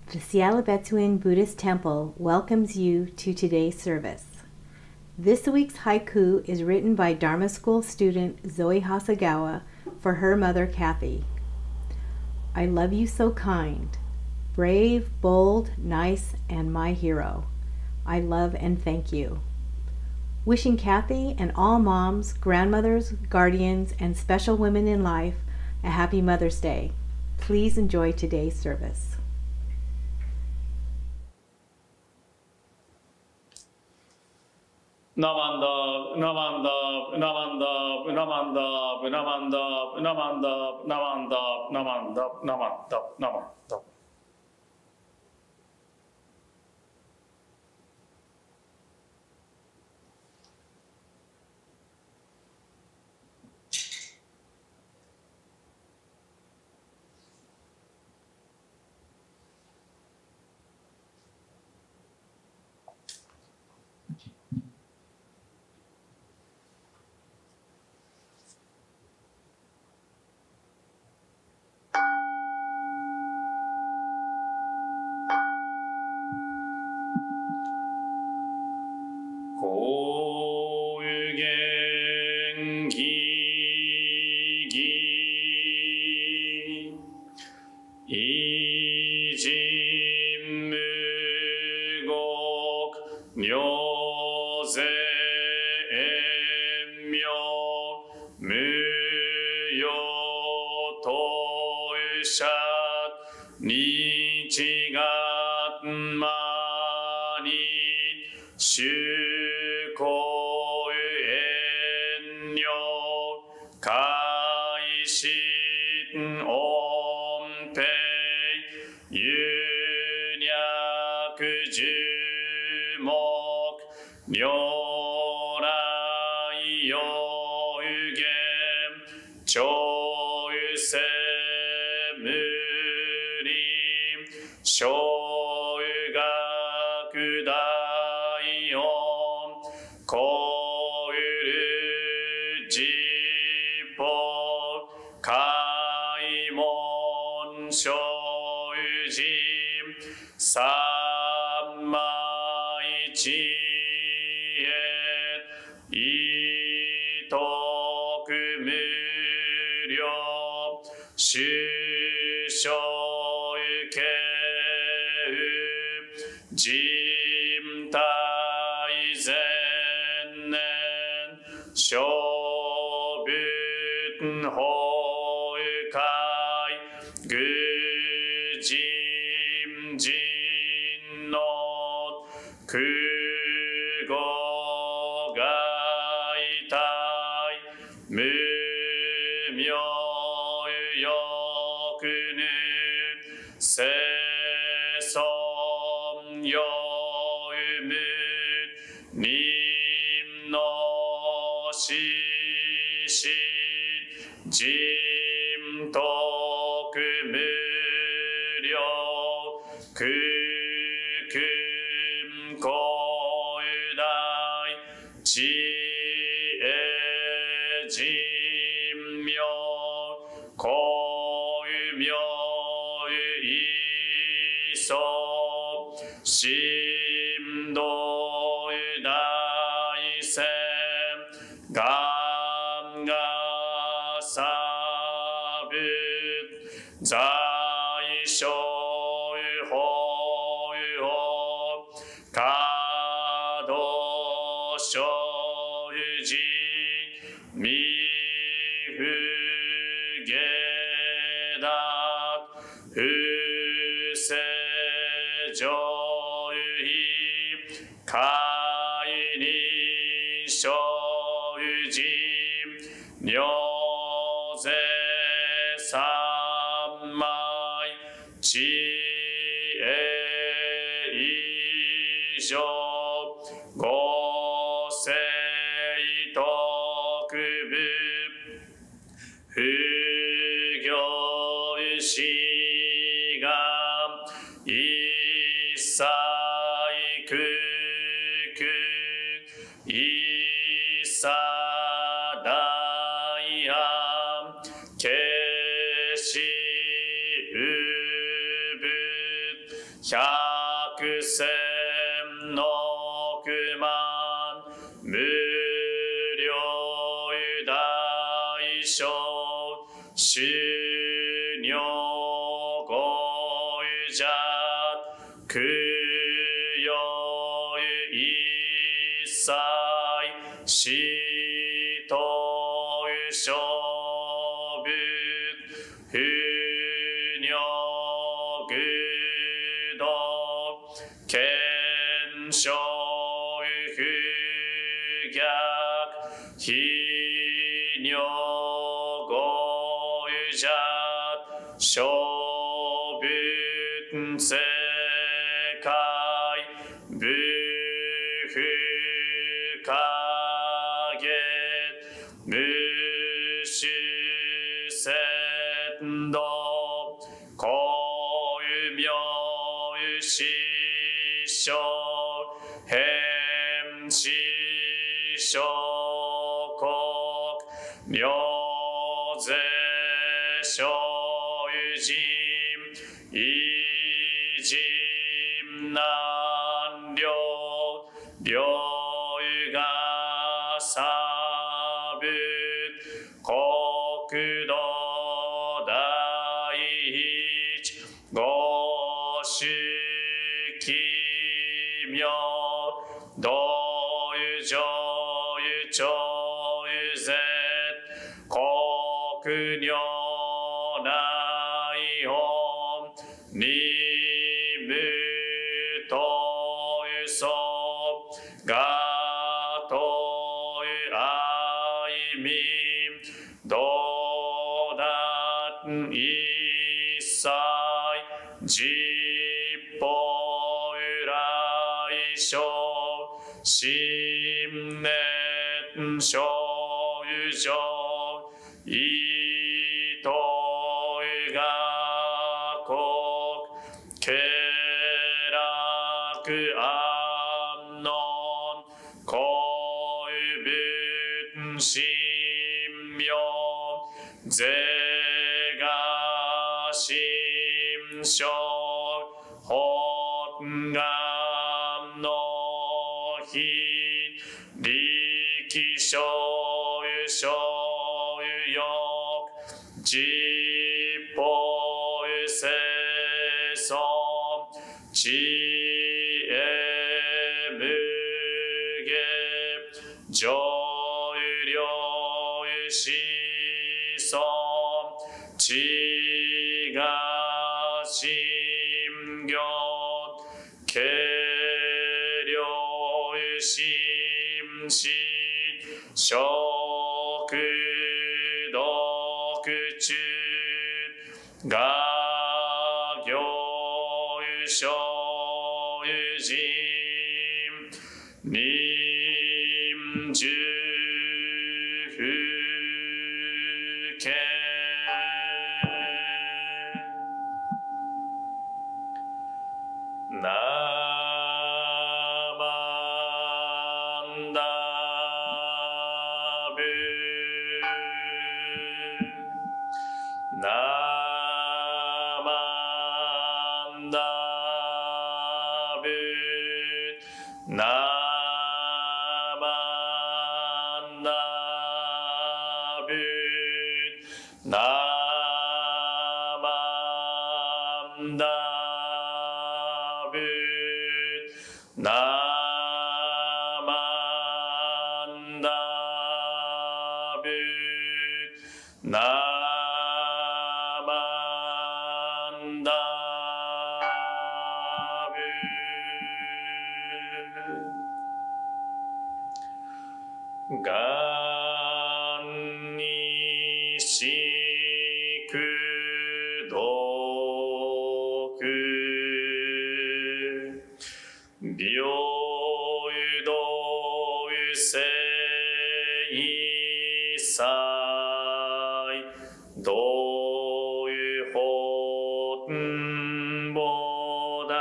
The Seattle Betsuin Buddhist Temple welcomes you to today's service. This week's haiku is written by Dharma School student Zoe Hasagawa for her mother Kathy. I love you so kind, brave, bold, nice, and my hero. I love and thank you. Wishing Kathy and all moms, grandmothers, guardians, and special women in life a happy Mother's Day. Please enjoy today's service. Namanda, Namanda, Namanda, Namanda, Namanda, Namanda, Namanda, Namanda, Namanda, Namanda. 千の億万無量大小修行五者供養一切死と勝負不尿愚道検証不逆非尿五者小仏世界部不可下無種仙道光明師匠変師匠国妙税小人偉人難量両が差部国土第一五種奇妙道上長絶国如来本二無とそがとあいみどだ一切実法来生新年少女意とが国慶楽安穏恋文神妙是が心象本願の日力所有所有欲実法生存知恵無下上領子孫知が心行軽量心死食毒中が行所有人人寿不見ナマンダブナマンダブナマンダブナマンダブナマンダブナマンダブがんにしくどく平等正祭道本菩大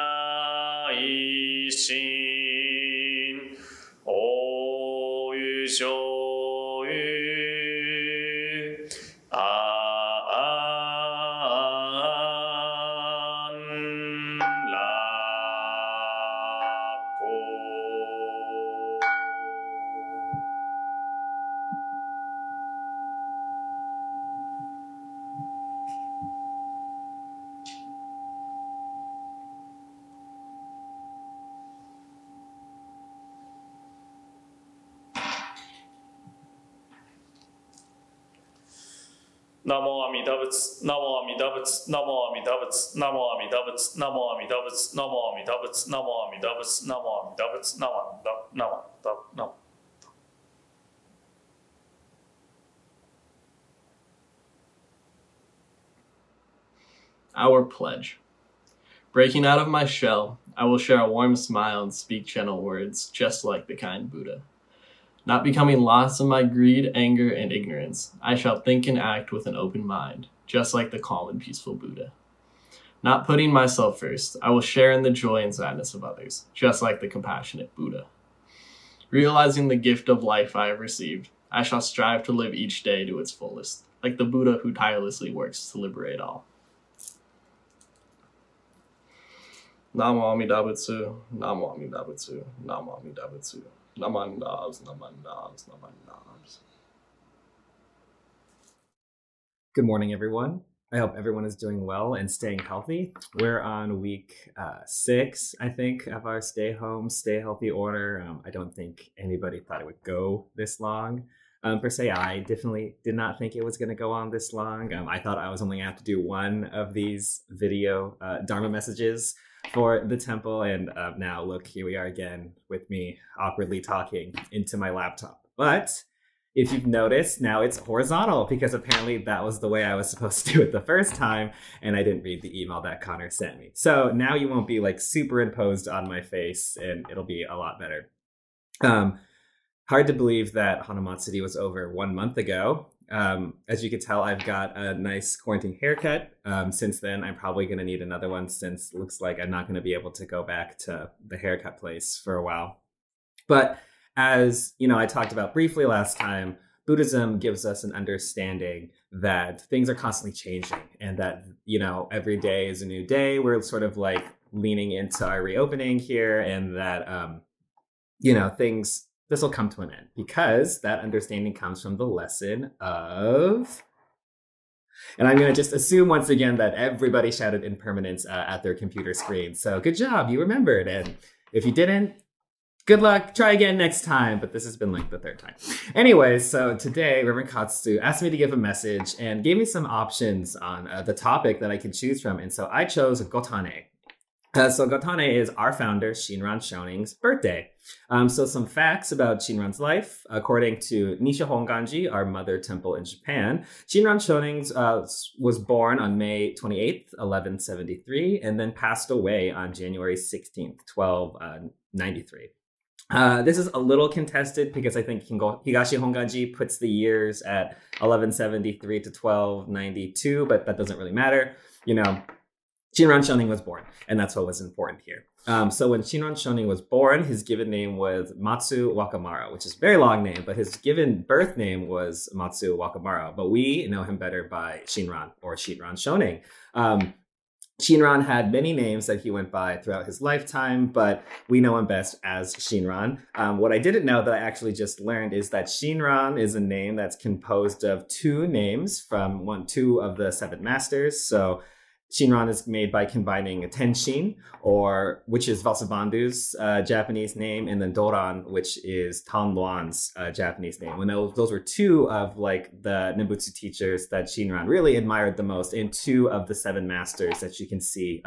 心大有上有安楽 Namo Amida Butsu, Namo Amida Butsu, Namo Amida Butsu, Namo Amida Butsu, Namo Amida Butsu, Namo Amida Butsu, Namo Amida Butsu, Namo Amida Butsu, Namo. Our pledge. Breaking out of my shell, I will share a warm smile and speak gentle words, just like the kind Buddha. Not becoming lost in my greed, anger, and ignorance, I shall think and act with an open mind, just like the calm and peaceful Buddha. Not putting myself first, I will share in the joy and sadness of others, just like the compassionate Buddha. Realizing the gift of life I have received, I shall strive to live each day to its fullest, like the Buddha who tirelessly works to liberate all. Namo Amida Butsu, Namo Amida Butsu, Namo Amida Butsu, Naman Dabs, Naman Dabs, Naman Dabs. Good morning, everyone. I hope everyone is doing well and staying healthy. We're on week 6, I think, of our stay home, stay healthy order. I don't think anybody thought it would go this long. Per se, I definitely did not think it was going to go on this long. I thought I was only going to have to do one of these video Dharma messages for the temple, and now look, here we are again with me awkwardly talking into my laptop. But if you've noticed, now it's horizontal because apparently that was the way I was supposed to do it the first time, and I didn't read the email that Connor sent me. So now you won't be like superimposed on my face, and it'll be a lot better. Hard to believe that Hanamatsuri was over 1 month ago. As you can tell, I've got a nice quarantine haircut. Since then, I'm probably going to need another one since it looks like I'm not going to be able to go back to the haircut place for a while. But as you know, I talked about briefly last time, Buddhism gives us an understanding that things are constantly changing and that, you know, every day is a new day. We're sort of like leaning into our reopening here, and that, you know, this will come to an end because that understanding comes from the lesson of, and I'm going to just assume once again that everybody shouted impermanence at their computer screen. So good job, you remembered. And if you didn't, good luck, try again next time. But this has been like the 3rd time. Anyway, so today Reverend Katsuya asked me to give a message and gave me some options on the topic that I could choose from. And so I chose Gotane. So Gotane is our founder, Shinran Shonin's birthday. So some facts about Shinran's life. According to Nishi-Wong, our mother temple in Japan, Shinran Shonin was born on May 28th, 1173, and then passed away on January 16th, 1293. This is a little contested because I think Higashi Honganji puts the years at 1173 to 1292, but that doesn't really matter. You know, Shinran Shonin was born, and that's what was important here. So when Shinran Shonin was born, his given name was Matsu Wakamaro, which is a very long name, but his given birth name was Matsu Wakamaro. But we know him better by Shinran or Shinran Shonin. Shinran had many names that he went by throughout his lifetime, but we know him best as Shinran. What I didn't know that I actually just learned is that Shinran is a name that's composed of 2 names from 2 of the 7 masters. So Shinran is made by combining a Tenshin, which is Vasubandhu's Japanese name, and then Doran, which is Tanluan's Japanese name. When those were 2 of like the Nembutsu teachers that Shinran really admired the most, and 2 of the 7 masters that you can see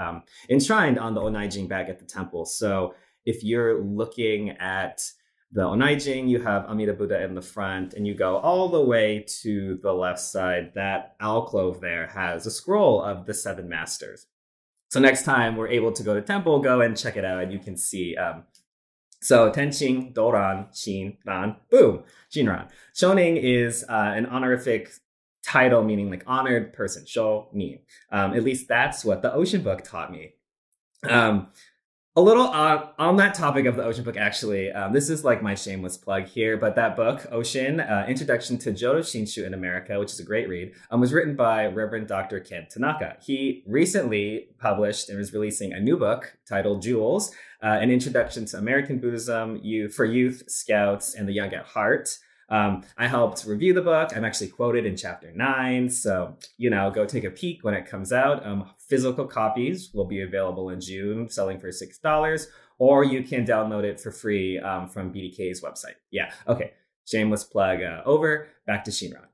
enshrined on the Onaijing back at the temple. So if you're looking at the Onaijing, you have Amida Buddha in the front, and you go all the way to the left side. That alcove there has a scroll of the 7 masters. So next time we're able to go to temple, go and check it out, and you can see. So Tenshin, Doran, Shinran, boom, Shinran. Shonin is an honorific title meaning like honored person, Shonin. At least that's what the Ocean Book taught me. A little on that topic of the Ocean Book, actually, this is like my shameless plug here, but that book, Ocean, Introduction to Jodo Shinshu in America, which is a great read, was written by Reverend Dr. Ken Tanaka. He recently published and is releasing a new book titled Jewels, An Introduction to American Buddhism for Youth, Scouts, and the Young at Heart. I helped review the book. I'm actually quoted in chapter 9. So, you know, go take a peek when it comes out. Physical copies will be available in June, selling for $6, or you can download it for free from BDK's website. Yeah. Okay. Shameless plug over. Back to Shinran.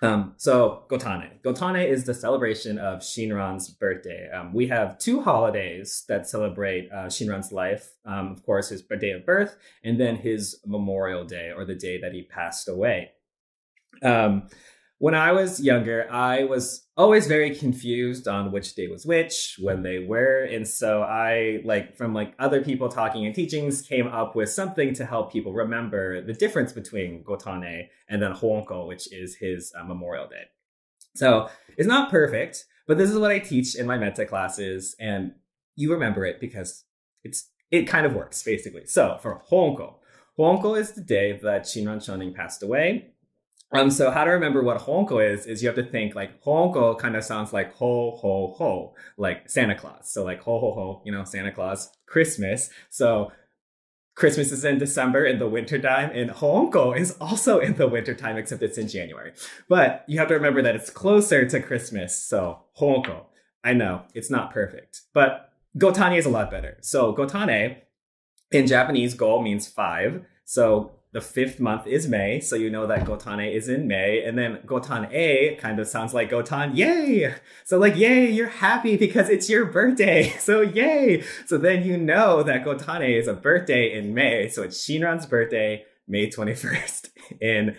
So Gotane. Gotane is the celebration of Shinran's birthday. We have two holidays that celebrate Shinran's life. Of course, his birthday of birth, and then his Memorial Day, or the day that he passed away. When I was younger, I was always very confused on which day was which, when they were. And so I, from other people talking and teachings, came up with something to help people remember the difference between Gotane and then Honko, which is his Memorial Day. So it's not perfect, but this is what I teach in my meta classes, and you remember it because it kind of works, basically. So for Honko, Honko is the day that Shinran Shonin passed away. So how to remember what Honko is you have to think Honko kind of sounds like ho, ho, ho, like Santa Claus. So ho, ho, ho, Santa Claus, Christmas. So Christmas is in December in the wintertime, and Honko is also in the wintertime, except it's in January. But you have to remember that it's closer to Christmas. So Honko, I know it's not perfect, but Gotane is a lot better. So Gotane in Japanese, go means 5. So the 5th month is May, so you know that Gotane is in May. And then Gotan-e kind of sounds like Gotan, yay! So yay, you're happy because it's your birthday. So yay! So then you know that Gotane is a birthday in May. So it's Shinran's birthday, May 21st in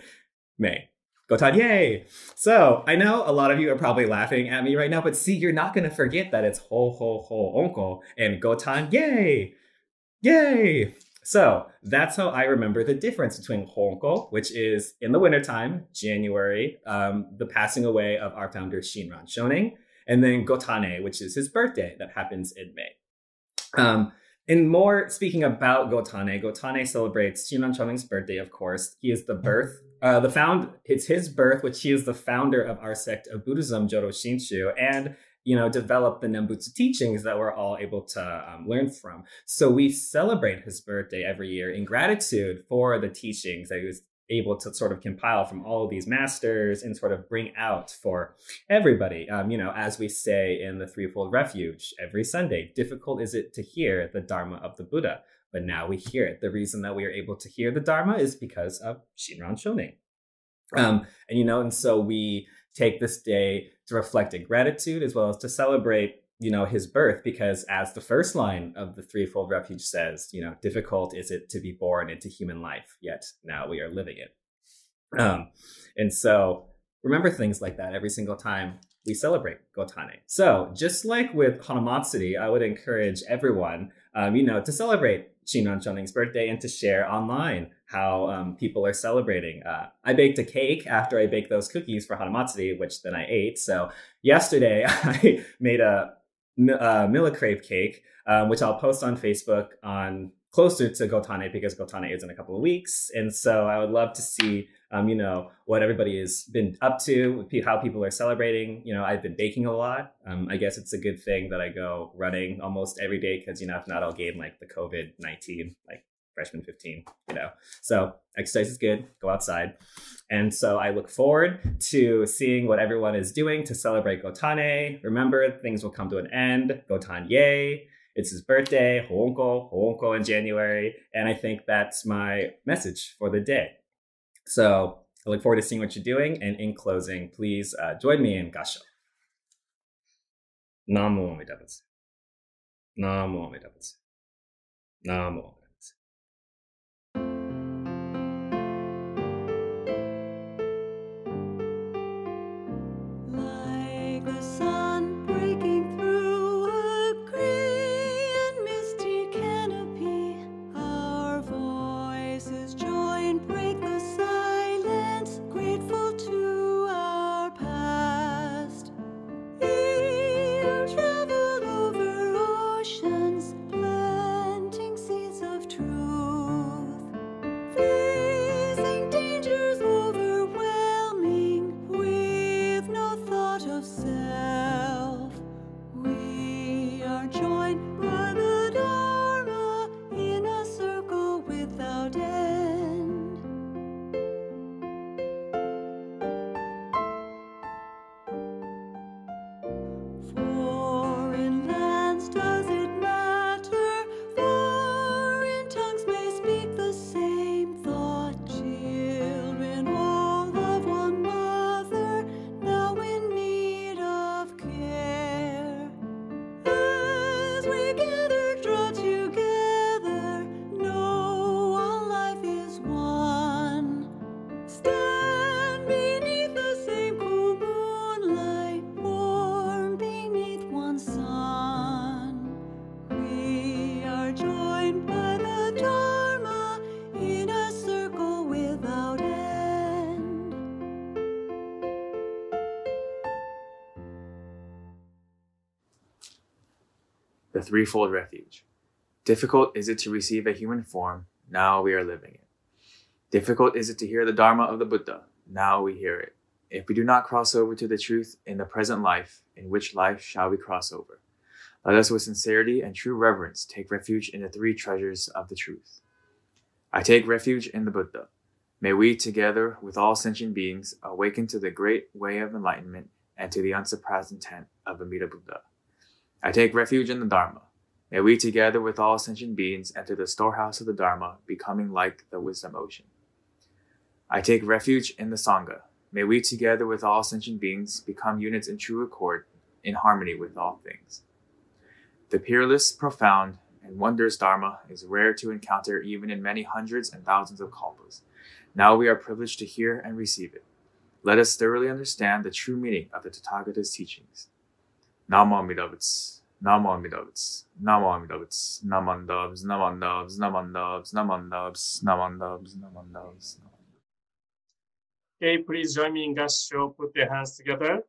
May. Gotan, yay! So I know a lot of you are probably laughing at me right now, but see, you're not going to forget that it's ho, ho, ho, onko, and Gotan, yay! Yay! So that's how I remember the difference between Honko, which is in the wintertime, January, the passing away of our founder Shinran Shonin, and then Gotane, which is his birthday that happens in May. And more speaking about Gotane, Gotane celebrates Shinran Shonin's birthday, of course. He is it's his birth, which he is the founder of our sect of Buddhism, Jodo Shinshu, and develop the Nembutsu teachings that we're all able to learn from. So we celebrate his birthday every year in gratitude for the teachings that he was able to sort of compile from all of these masters and sort of bring out for everybody. As we say in the Threefold Refuge every Sunday, difficult is it to hear the Dharma of the Buddha, but now we hear it. The reason that we are able to hear the Dharma is because of Shinran Shonin. And so we take this day to reflect in gratitude as well as to celebrate, his birth, because as the first line of the Threefold Refuge says, difficult is it to be born into human life, yet now we are living it. And so remember things like that every single time we celebrate Gotane. So just like with Hanamatsuri, I would encourage everyone, to celebrate Shinran Shonin's birthday and to share online how people are celebrating. I baked a cake after I baked those cookies for Hanamatsuri, which then I ate. So yesterday I made a millicrepe cake, which I'll post on Facebook on closer to Gotane because Gotane is in a couple of weeks. And so I would love to see, what everybody has been up to, how people are celebrating. I've been baking a lot. I guess it's a good thing that I go running almost every day because, if not, I'll gain the COVID-19, freshman 15, So exercise is good. Go outside. And so I look forward to seeing what everyone is doing to celebrate Gotane. Remember, things will come to an end. Gotan, yay. It's his birthday, Honko in January. And I think that's my message for the day. So I look forward to seeing what you're doing. And in closing, please join me in Gasho. Namo Amida Butsu. Namo Amida Butsu. Namo Amida Butsu. Traveled over oceans, planting seeds of the Threefold Refuge. Difficult is it to receive a human form, now we are living it. Difficult is it to hear the Dharma of the Buddha, now we hear it. If we do not cross over to the truth in the present life, in which life shall we cross over? Let us with sincerity and true reverence take refuge in the three treasures of the truth. I take refuge in the Buddha. May we, together with all sentient beings, awaken to the great way of enlightenment and to the unsurpassed intent of Amida Buddha. I take refuge in the Dharma. May we, together with all sentient beings, enter the storehouse of the Dharma, becoming like the wisdom ocean. I take refuge in the Sangha. May we, together with all sentient beings, become units in true accord, in harmony with all things. The peerless, profound, and wondrous Dharma is rare to encounter even in many hundreds and thousands of kalpas. Now we are privileged to hear and receive it. Let us thoroughly understand the true meaning of the Tathagata's teachings. Namo Amida Butsu. Namo Amida Butsu. Namo Amida Butsu. Naman Dubs, Naman Dubs, Naman Dubs, Naman Dubs, Naman Dubs, Naman Dubs. Okay, please join me in Gassho. Put their hands together.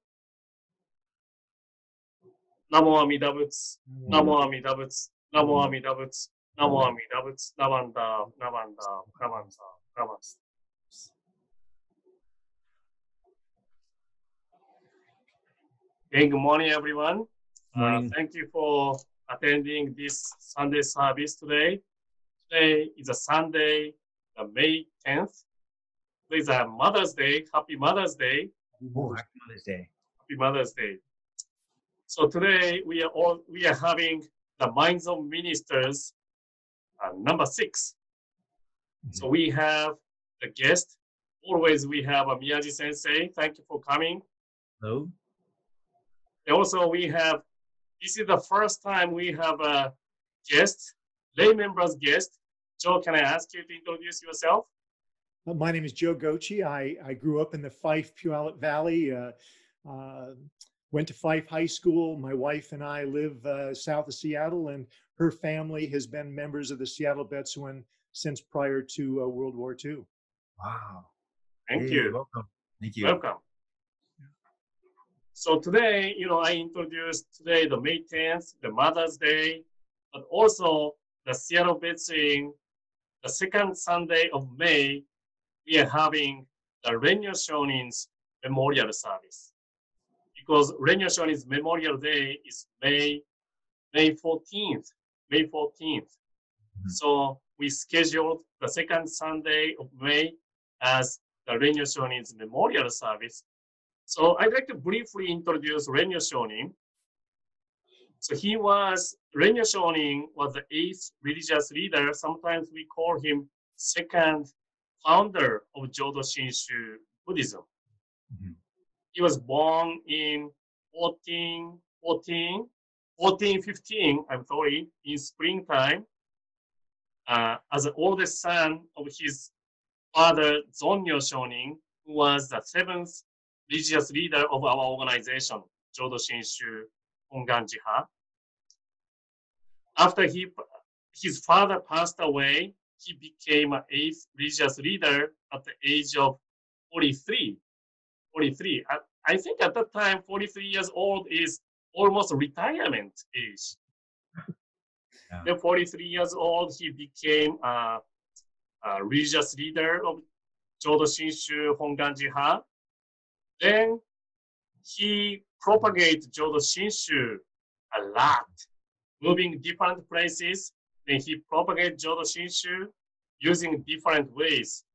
Namo Amida Butsu. Namo Amida Butsu. Namo Amida Butsu. Namo Amida Butsu. Naman Dub, Naman Dub, Naman Dub, Naman Dub. Okay, good morning, everyone. Thank you for attending this Sunday service today. Today is a Sunday, May 10th. Today is a Mother's Day. Happy Mother's Day. Oh, happy Mother's Day. Happy Mother's Day. So today we are having the Minds of Ministers number 6. So we have the guest. Always we have a Miyaji Sensei. Thank you for coming. Hello. And also we have, this is the first time we have a guest, lay members guest. Joe, can I ask you to introduce yourself? My name is Joe Gochi. I grew up in the Fife Puyallup Valley, went to Fife High School. My wife and I live south of Seattle, and her family has been members of the Seattle Betsuin since prior to World War II. Wow. Thank you. Welcome. Thank you. Welcome. So today, I introduced today the May 10th, the Mother's Day, but also the Seattle Betsuin, the second Sunday of May, we are having the Renyo Shonin's memorial service. Because Renyo Shonin's Memorial Day is May 14th. May 14th. So we scheduled the second Sunday of May as the Renyo Shonin's memorial service. So I'd like to briefly introduce Renyo Shonin. So Renyo Shonin was the 8th religious leader. Sometimes we call him second founder of Jodo Shinshu Buddhism. He was born in 1415, in springtime, as the oldest son of his father, Zonyo Shonin, who was the 7th religious leader of our organization, Jodo Shinshu Honganji-ha. After his father passed away, he became an 8th religious leader at the age of 43. I think at that time, 43 years old is almost retirement age. Yeah. Then 43 years old, he became a religious leader of Jodo Shinshu Honganji-ha. Then he propagated Jodo Shinshu a lot, moving different places. Then he propagated Jodo Shinshu using different ways.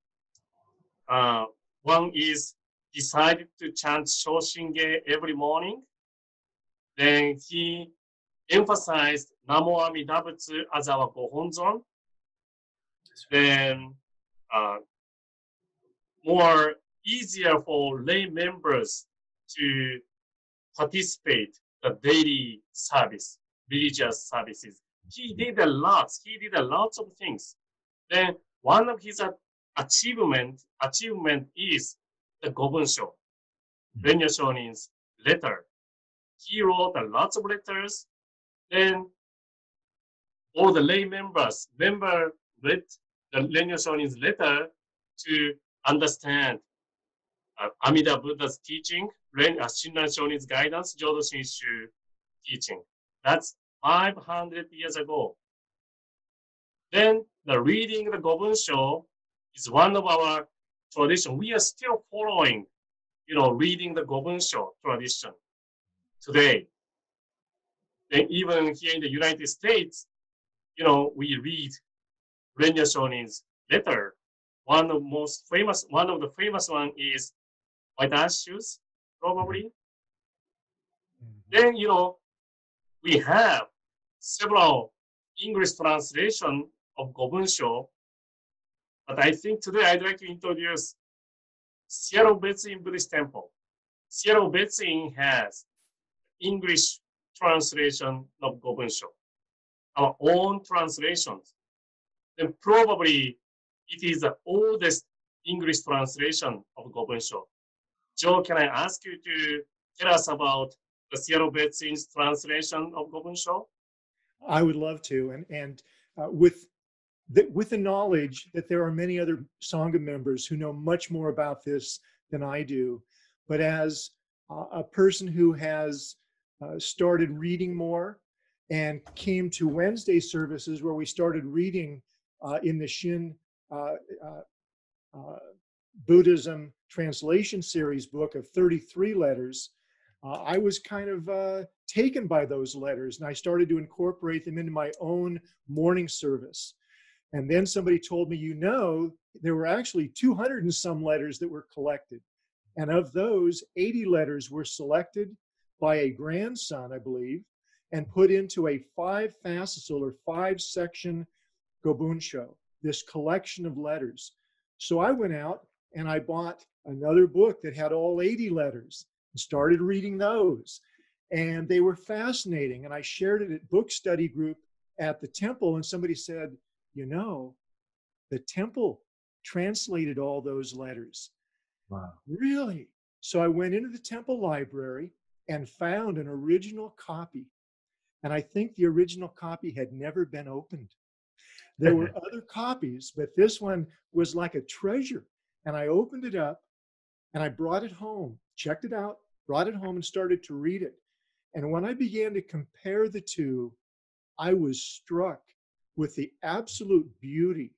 One is decided to chant Shoshinge every morning. Then he emphasized Namo Amida Butsu as our Gohonzon. Then more easier for lay members to participate the daily service, religious services. He did a lot of things. Then one of his achievement is the Gobunsho, Renyo Shonin's letter. He wrote a lot of letters. Then all the lay members read the Renyo Shonin's letter to understand Amida Buddha's teaching, Shinran Shonin's guidance, Jodo Shinshu teaching. That's 500 years ago. Then the reading the Gobunsho is one of our tradition. We are still following, reading the Gobunsho tradition today. Then even here in the United States, we read Renya Shonin's letter. One of the famous one is White Ash Shoes, probably. Then, we have several English translation of Gobunsho, but I think today I'd like to introduce Seattle Betsuin Buddhist Temple. Seattle Betsuin has English translation of Gobunsho, our own translations. Then probably it is the oldest English translation of Gobunsho. Joe, can I ask you to tell us about the Seattle Betsuin's translation of Gobunsho? I would love to, and with the knowledge that there are many other Sangha members who know much more about this than I do, but as a person who has started reading more and came to Wednesday services where we started reading in the Shin Buddhism translation series book of 33 letters, I was kind of taken by those letters, and I started to incorporate them into my own morning service. And then somebody told me, there were actually 200 and some letters that were collected. And of those, 80 letters were selected by a grandson, I believe, and put into a 5-facet or 5-section Gobunsho, this collection of letters. So I went out and I bought another book that had all 80 letters and started reading those. And they were fascinating. And I shared it at book study group at the temple. And somebody said, the temple translated all those letters. Wow. Really? So I went into the temple library and found an original copy. And I think the original copy had never been opened. There were other copies, but this one was like a treasure. And I opened it up and I brought it home, checked it out, brought it home and started to read it. And when I began to compare the two, I was struck with the absolute beauty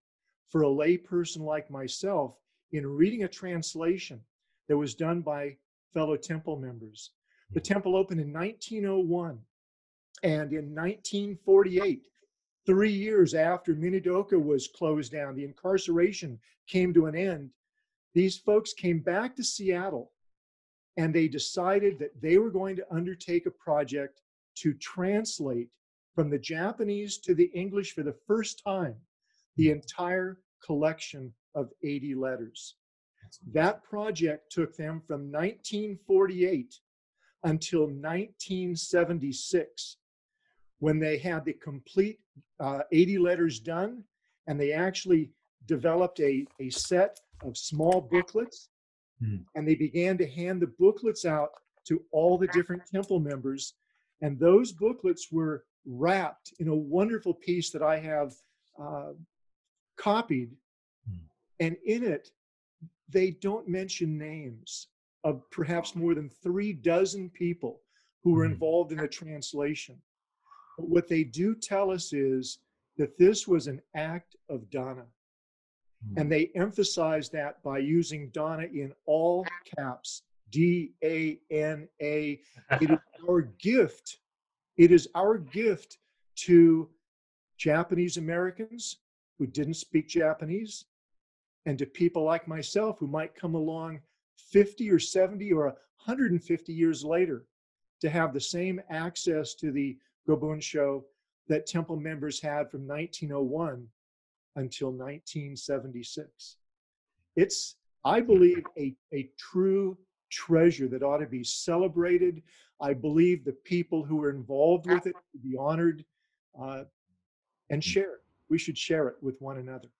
for a lay person like myself in reading a translation that was done by fellow temple members. The temple opened in 1901, and in 1948, 3 years after Minidoka was closed down, the incarceration came to an end, these folks came back to Seattle and they decided that they were going to undertake a project to translate from the Japanese to the English for the first time the entire collection of 80 letters. That project took them from 1948 until 1976, when they had the complete 80 letters done, and they actually developed a set of small booklets, and they began to hand the booklets out to all the different temple members. And those booklets were wrapped in a wonderful piece that I have copied. And in it, they don't mention names of perhaps more than 36 people who were involved in the translation. But what they do tell us is that this was an act of Dharma. And they emphasize that by using Dharma in all caps, D-A-N-A. It is our gift. It is our gift to Japanese Americans who didn't speak Japanese, and to people like myself who might come along 50 or 70 or 150 years later to have the same access to the Gobunsho that temple members had from 1901 until 1976. It's, I believe, a true treasure that ought to be celebrated. I believe the people who are involved with it should be honored and share it. We should share it with one another.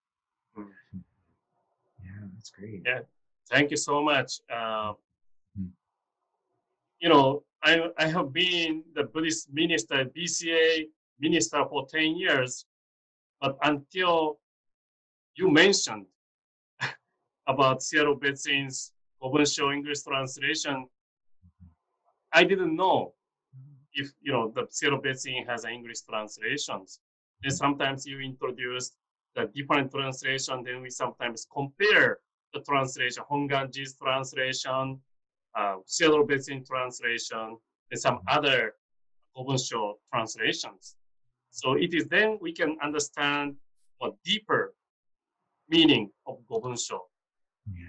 Yeah, that's great. Yeah, thank you so much. I have been the Buddhist minister, BCA minister for 10 years, but until you mentioned about Seattle Betsuin's Gobunsho English translation, I didn't know if the Seattle Betsuin has English translations, then sometimes you introduce the different translation. Then we sometimes compare the translation, Honganji's translation, Seattle Betsuin translation, and some other Gobunsho translations. So it is then we can understand a deeper meaning of Gobunsho. Yeah.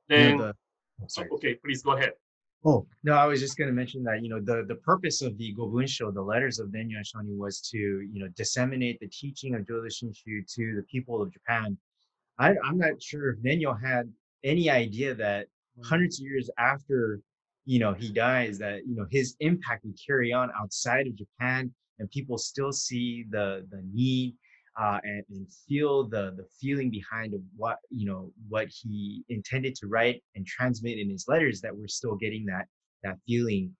Then, Sorry. okay, please go ahead. Oh, no, I was just going to mention that, the purpose of the Gobunsho, the letters of Nenyo and Shonin, was to, disseminate the teaching of Jodo Shinshu to the people of Japan. I'm not sure if Nenyo had any idea that hundreds of years after, he dies, that, his impact would carry on outside of Japan, and people still see the need and feel the feeling behind of what he intended to write and transmit in his letters, that we're still getting that feeling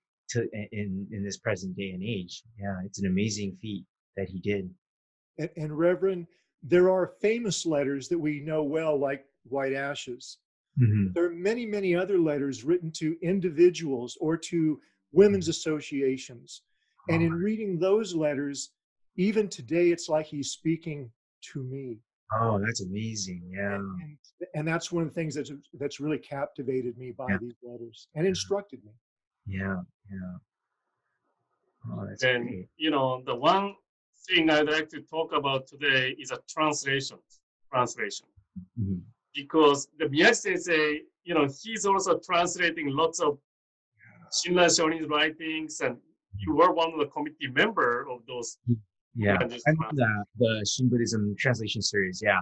in this present day and age. Yeah, it's an amazing feat that he did. And Reverend, there are famous letters that we know well, like White Ashes. Mm-hmm. There are many, many other letters written to individuals or to women's associations. And in reading those letters, even today, it's like he's speaking to me. Oh, that's amazing. Yeah. And that's one of the things that's really captivated me by these letters and instructed me. Yeah. Oh, that's then great. The one thing I'd like to talk about today is a translation. Mm-hmm. Because the Miyagi Sensei, he's also translating lots of Shinran Shonin's writings, and you were one of the committee member of those. Yeah, I'm on the Shin Buddhism translation series. Yeah.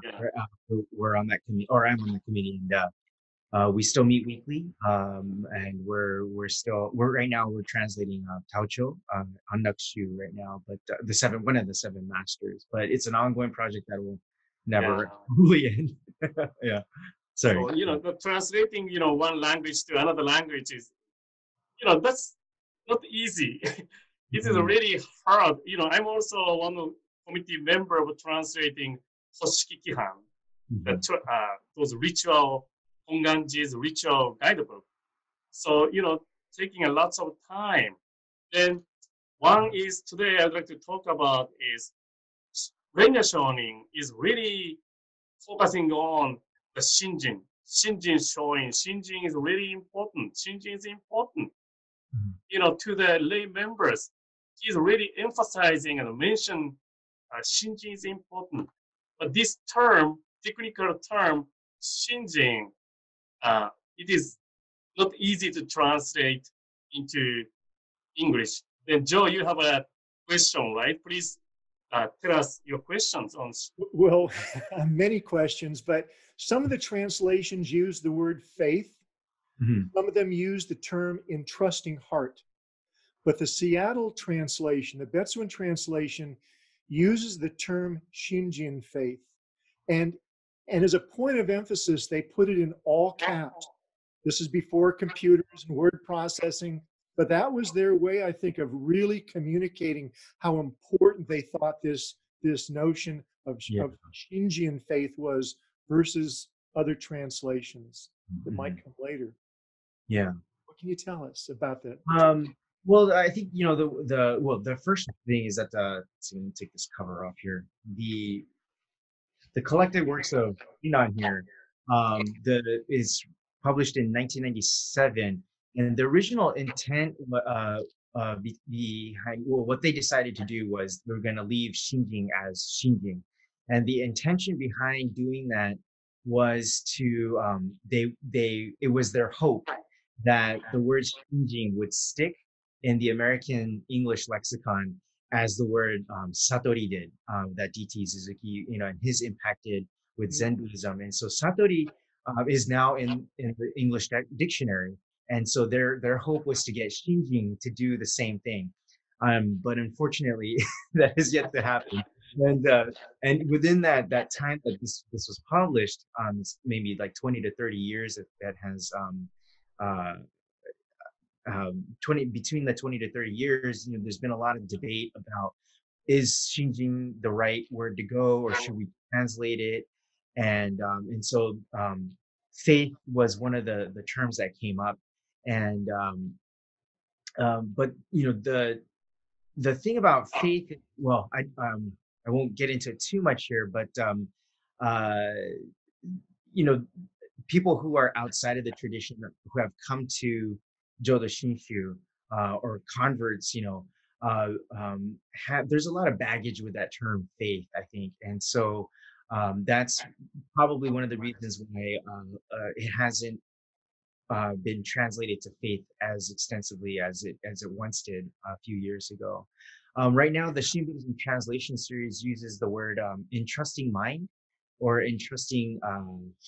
We're on that committee, or I'm on the committee, and we still meet weekly. And we're right now we're translating Taocho on Nakushu right now, but one of the seven masters. But it's an ongoing project that will never fully end. Yeah. Sorry. So the translating one language to another language is that's not easy. It is really hard. I'm also one committee member of translating Hoshiki-Kihan, those ritual, Honganji's ritual guidebook. So, taking a lot of time. Then one is today I'd like to talk about is Renya Shonin is really focusing on the Shinjin. Shinjin showing. Shinjin is really important. Shinjin is important. To the lay members. He's really emphasizing and mention Shinjin is important. But this term, technical term, Shinjin, it is not easy to translate into English. Then Joe, you have a question, right? Please tell us your questions on. Well, many questions, but some of the translations use the word faith. Mm-hmm. Some of them use the term entrusting heart. But the Seattle translation, the Betsuin translation, uses the term Shinjin faith. And as a point of emphasis, they put it in all caps. This is before computers and word processing, but that was their way, I think, of really communicating how important they thought this notion of Shinjin faith was versus other translations that might come later. Yeah. What can you tell us about that? Well, I think the first thing is that let's take this cover off here. The collected works of Rinban here is published in 1997, and the original intent behind what they decided to do was they're going to leave Shinjin as Shinjin, and the intention behind doing that was to it was their hope that the word Shinjin would stick in the American English lexicon as the word Satori did, that D.T. Suzuki, and his impacted with Zen Buddhism. And so Satori is now in the English dictionary. And so their hope was to get Shinjin to do the same thing. But unfortunately, that has yet to happen. And within that time that this was published, maybe like 20 to 30 years that has between the 20 to 30 years, there's been a lot of debate about, is Shinjin the right word to go, or should we translate it? And so faith was one of the terms that came up, and but the thing about faith, well, I won't get into it too much here, but uh, you know, people who are outside of the tradition, who have come to Jodo Shinshu, or converts, there's a lot of baggage with that term faith, I think, and so that's probably one of the reasons why it hasn't been translated to faith as extensively as it once did a few years ago. Right now, the Shinbuddhism translation series uses the word entrusting mind or entrusting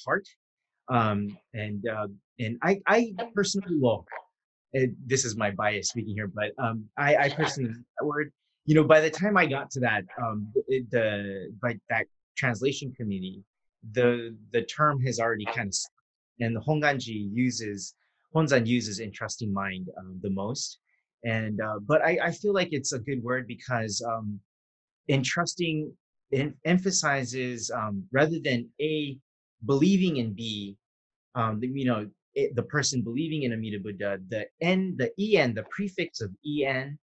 heart, and I personally, well, this is my bias speaking here, but I personally use that word. By the time I got to that, by that translation committee, the term has already kind of, and the Honzan uses entrusting mind the most, and but I feel like it's a good word because entrusting emphasizes rather than A, believing in B, the person believing in Amida Buddha, the en, the prefix of en,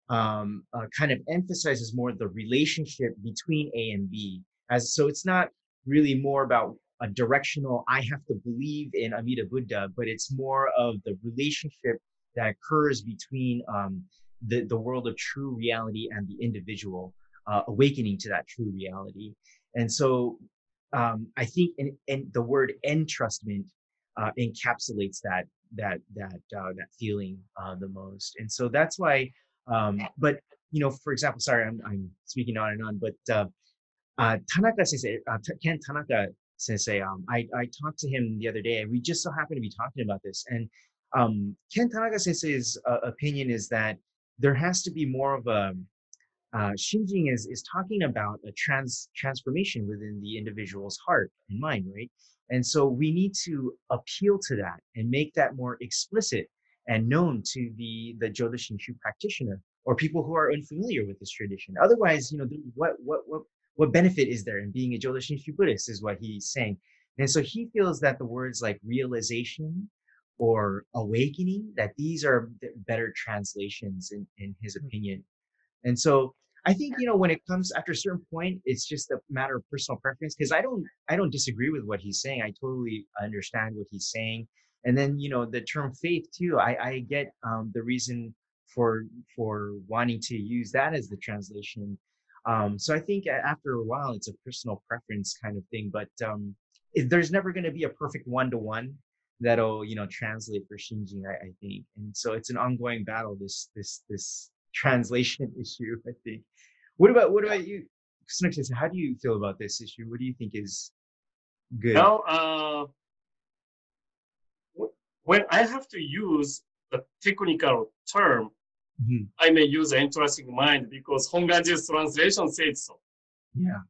kind of emphasizes more the relationship between A and B. So it's not really more about a directional, I have to believe in Amida Buddha, but it's more of the relationship that occurs between the world of true reality and the individual awakening to that true reality. And so I think in the word entrustment encapsulates that feeling the most. And so that's why, but for example, sorry, I'm speaking on and on, but Tanaka Sensei, Ken Tanaka Sensei, I talked to him the other day, and we just so happened to be talking about this. And Ken Tanaka Sensei's opinion is that there has to be more of a Shinjin is talking about a transformation within the individual's heart and mind, right? And so we need to appeal to that and make that more explicit and known to the Jodo Shinshu practitioner or people who are unfamiliar with this tradition. Otherwise, what benefit is there in being a Jodo Shinshu Buddhist is what he's saying. And so he feels that the words like realization or awakening, that these are better translations in his opinion. And so I think, when it comes after a certain point, it's just a matter of personal preference, because I don't disagree with what he's saying. I totally understand what he's saying. And then, the term faith too, I get the reason for wanting to use that as the translation. So I think after a while, it's a personal preference kind of thing, but there's never going to be a perfect one-to-one that'll, translate for Shinjin, I think. And so it's an ongoing battle, this translation issue, I think. What about you, Kusunoki? How do you feel about this issue? What do you think is good? Now, when I have to use the technical term, I may use interesting mind because Honganji's translation says so. Yeah.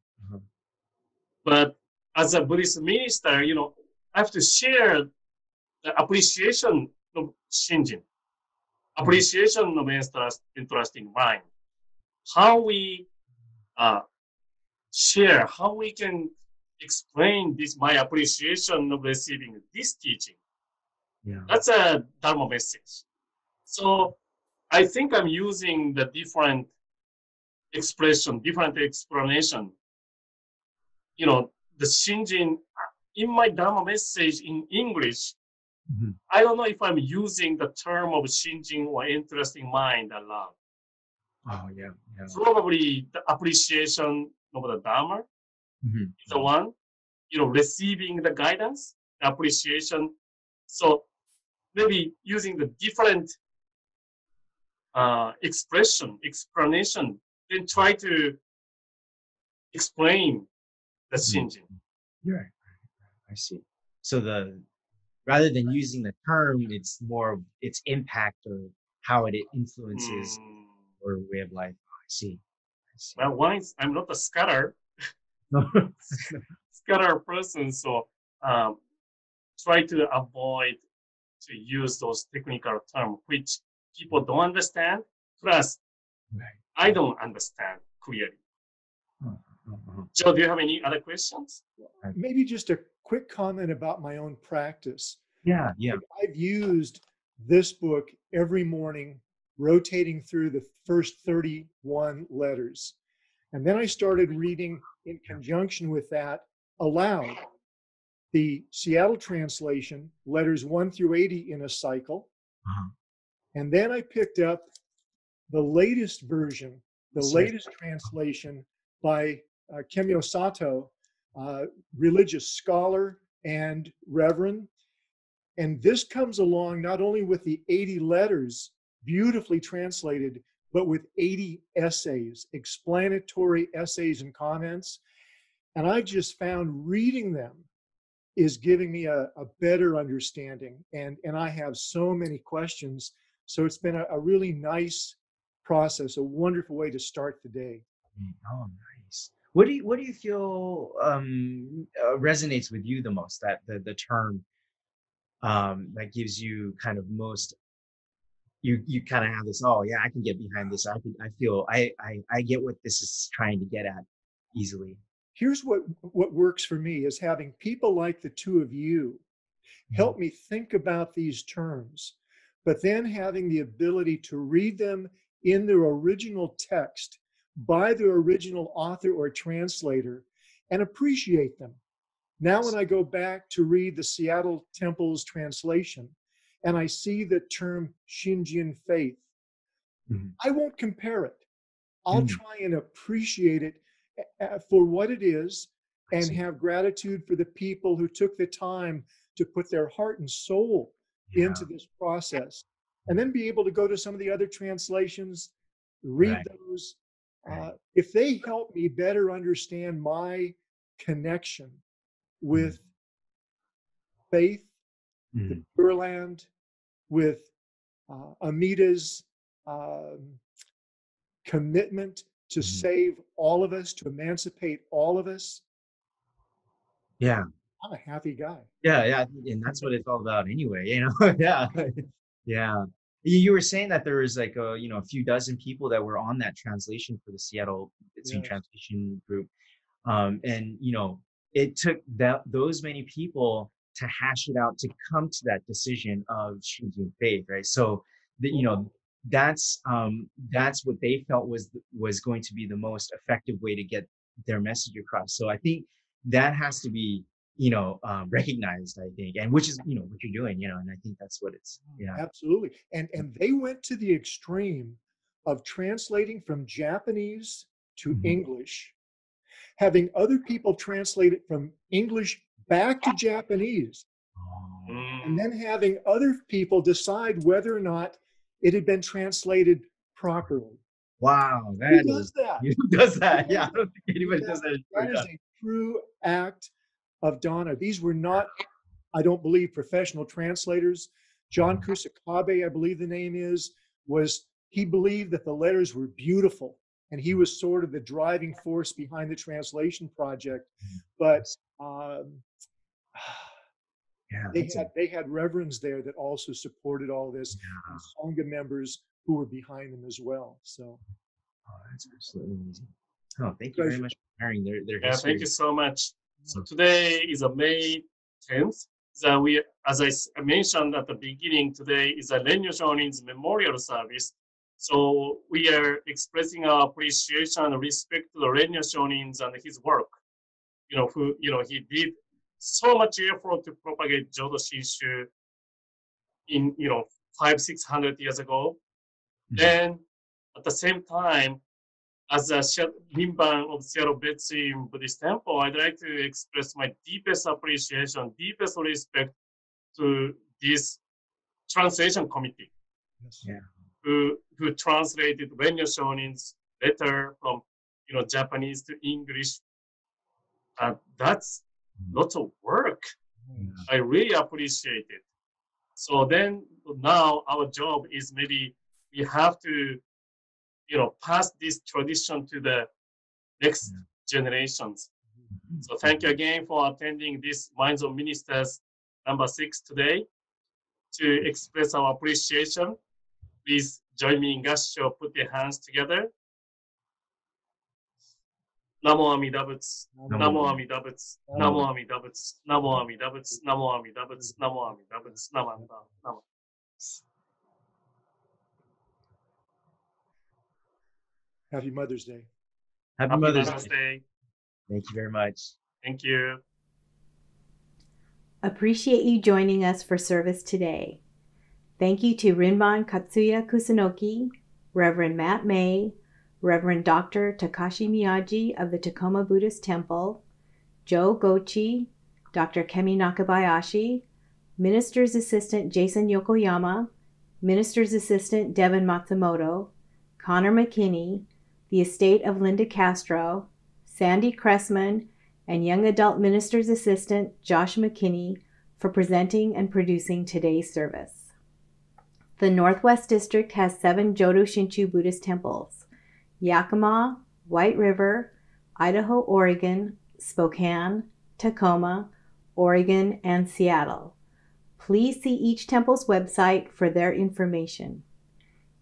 But as a Buddhist minister, I have to share the appreciation of Shinjin, appreciation of interesting mind. How we share, how we can explain my appreciation of receiving this teaching. Yeah. That's a Dharma message. So I think I'm using the different expression, different explanation. The Shinjin, in my Dharma message in English, I don't know if I'm using the term of Shinjin or interesting mind a lot. Oh, yeah. Probably the appreciation of the Dharma is the one, receiving the guidance, the appreciation. So maybe using the different explanation, then try to explain the Shinjin. Right. I see. So rather than using the term, it's more of its impact or how it influences or way of life. I see. Well, I'm not a scholar, scholar person, so try to avoid to use those technical terms which people don't understand. Plus, I don't understand clearly. Joe, do you have any other questions? Maybe just a quick comment about my own practice. Yeah. I've used this book every morning rotating through the first 31 letters. And then I started reading in conjunction with that aloud the Seattle translation, letters 1 through 80 in a cycle. And then I picked up the latest version, the latest translation by Kemyo Sato, religious scholar and reverend. And this comes along not only with the 80 letters beautifully translated, but with 80 essays, explanatory essays and comments. And I just found reading them is giving me a better understanding. And I have so many questions. So it's been a really nice process, a wonderful way to start the day. Oh, nice. What do you feel resonates with you the most? That the term that gives you kind of most. You kind of have this. Oh yeah, I can get behind this. I feel I get what this is trying to get at easily. Here's what works for me is having people like the two of you help me think about these terms, but then having the ability to read them in their original text by the original author or translator and appreciate them. Now, when I go back to read the Seattle Temple's translation and I see the term Shinjin faith, I won't compare it. I'll try and appreciate it for what it is and have gratitude for the people who took the time to put their heart and soul into this process. And then be able to go to some of the other translations, read those. If they help me better understand my connection with faith, the Pure Land, with Amita's commitment to save all of us, to emancipate all of us. Yeah. I'm a happy guy. Yeah. And that's what it's all about anyway, you know? Yeah. Yeah. You were saying that there was like a few dozen people that were on that translation for the Seattle Betsuin translation group. And it took those many people to hash it out to come to that decision of Shinjin faith, right? So that's what they felt was going to be the most effective way to get their message across. So I think that has to be recognized, I think, and which is what you're doing, and I think that's what it's. Yeah, absolutely. And they went to the extreme of translating from Japanese to English, having other people translate it from English back to Japanese, and then having other people decide whether or not it had been translated properly. Wow, Who does that? Who does that? Yeah, I don't think anybody does that. That is a true act of Dharma. These were not, I don't believe, professional translators. John Kusunoki, I believe the name is, he believed that the letters were beautiful, and he was sort of the driving force behind the translation project. But they had reverends there that also supported all this, and Sangha members who were behind them as well. So, that's absolutely amazing. Oh, thank you very much for sharing their history. Thank you so much. So today is May 10th. So as I mentioned at the beginning, today is a Renyo Shonin's memorial service. So we are expressing our appreciation and respect to the Renyo Shonin's and his work. He did so much effort to propagate Jodo Shinshu in 500-600 years ago. Then at the same time, as a Rinban of Seattle Betsuin Buddhist Temple, I'd like to express my deepest appreciation, deepest respect to this translation committee, who translated Renyo Shonin's letter from Japanese to English. That's lots of work. I really appreciate it. So then now our job is maybe we have to pass this tradition to the next generations. So thank you again for attending this Minds of Ministers number 6 today. To express our appreciation, please join me in Gassho, put your hands together. Namo Amida Butsu, Namo Amida Butsu, Namo Amida Butsu, Namo Amida Butsu, Namo Amida Butsu, Namo Amida Butsu, Namo Amida Butsu. Happy Mother's Day. Happy Happy Mother's Mother's Day. Day. Thank you very much. Thank you. Appreciate you joining us for service today. Thank you to Rinban Katsuya Kusunoki, Reverend Matt May, Reverend Dr. Takashi Miyaji of the Tacoma Buddhist Temple, Joe Gochi, Dr. Kemi Nakabayashi, Minister's Assistant Jason Yokoyama, Minister's Assistant Devon Matsumoto, Connor McKinney, the estate of Linda Castro, Sandy Cressman, and Young Adult Minister's Assistant Josh McKinney for presenting and producing today's service. The Northwest District has 7 Jodo Shinshu Buddhist temples: Yakima, White River, Idaho, Oregon, Spokane, Tacoma, Oregon, and Seattle. Please see each temple's website for their information.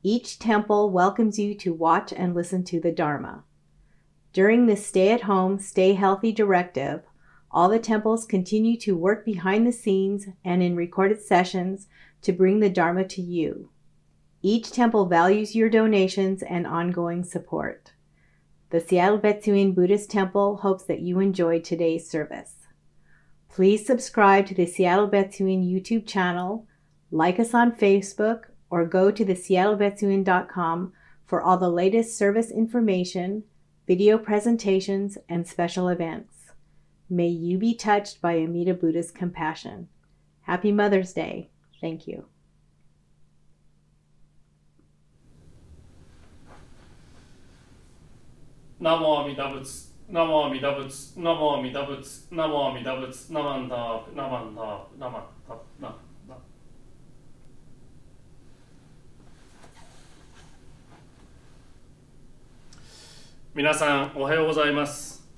Each temple welcomes you to watch and listen to the Dharma. During this stay-at-home, stay-healthy directive, all the temples continue to work behind the scenes and in recorded sessions to bring the Dharma to you. Each temple values your donations and ongoing support. The Seattle Betsuin Buddhist Temple hopes that you enjoyed today's service. Please subscribe to the Seattle Betsuin YouTube channel, like us on Facebook, or go to theseattlebetsuin.com for all the latest service information, video presentations, and special events. May you be touched by Amida Buddha's compassion. Happy Mother's Day. Thank you. Namo Amida Butsu, Namo Amida Butsu, Namo Amida Butsu, Namo Amida Butsu, Namanda, Namanda, Namanda, Namanda. 皆さんおはようございます。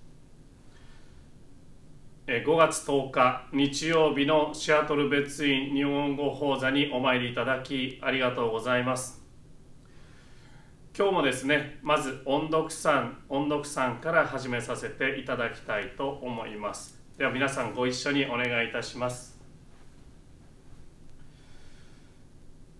5月10日日曜日のシアトル別院日本語講座にお参りいただきありがとうございます。今日もですね、まず音読さんから始めさせていただきたいと思います。では皆さんご一緒にお願いいたします。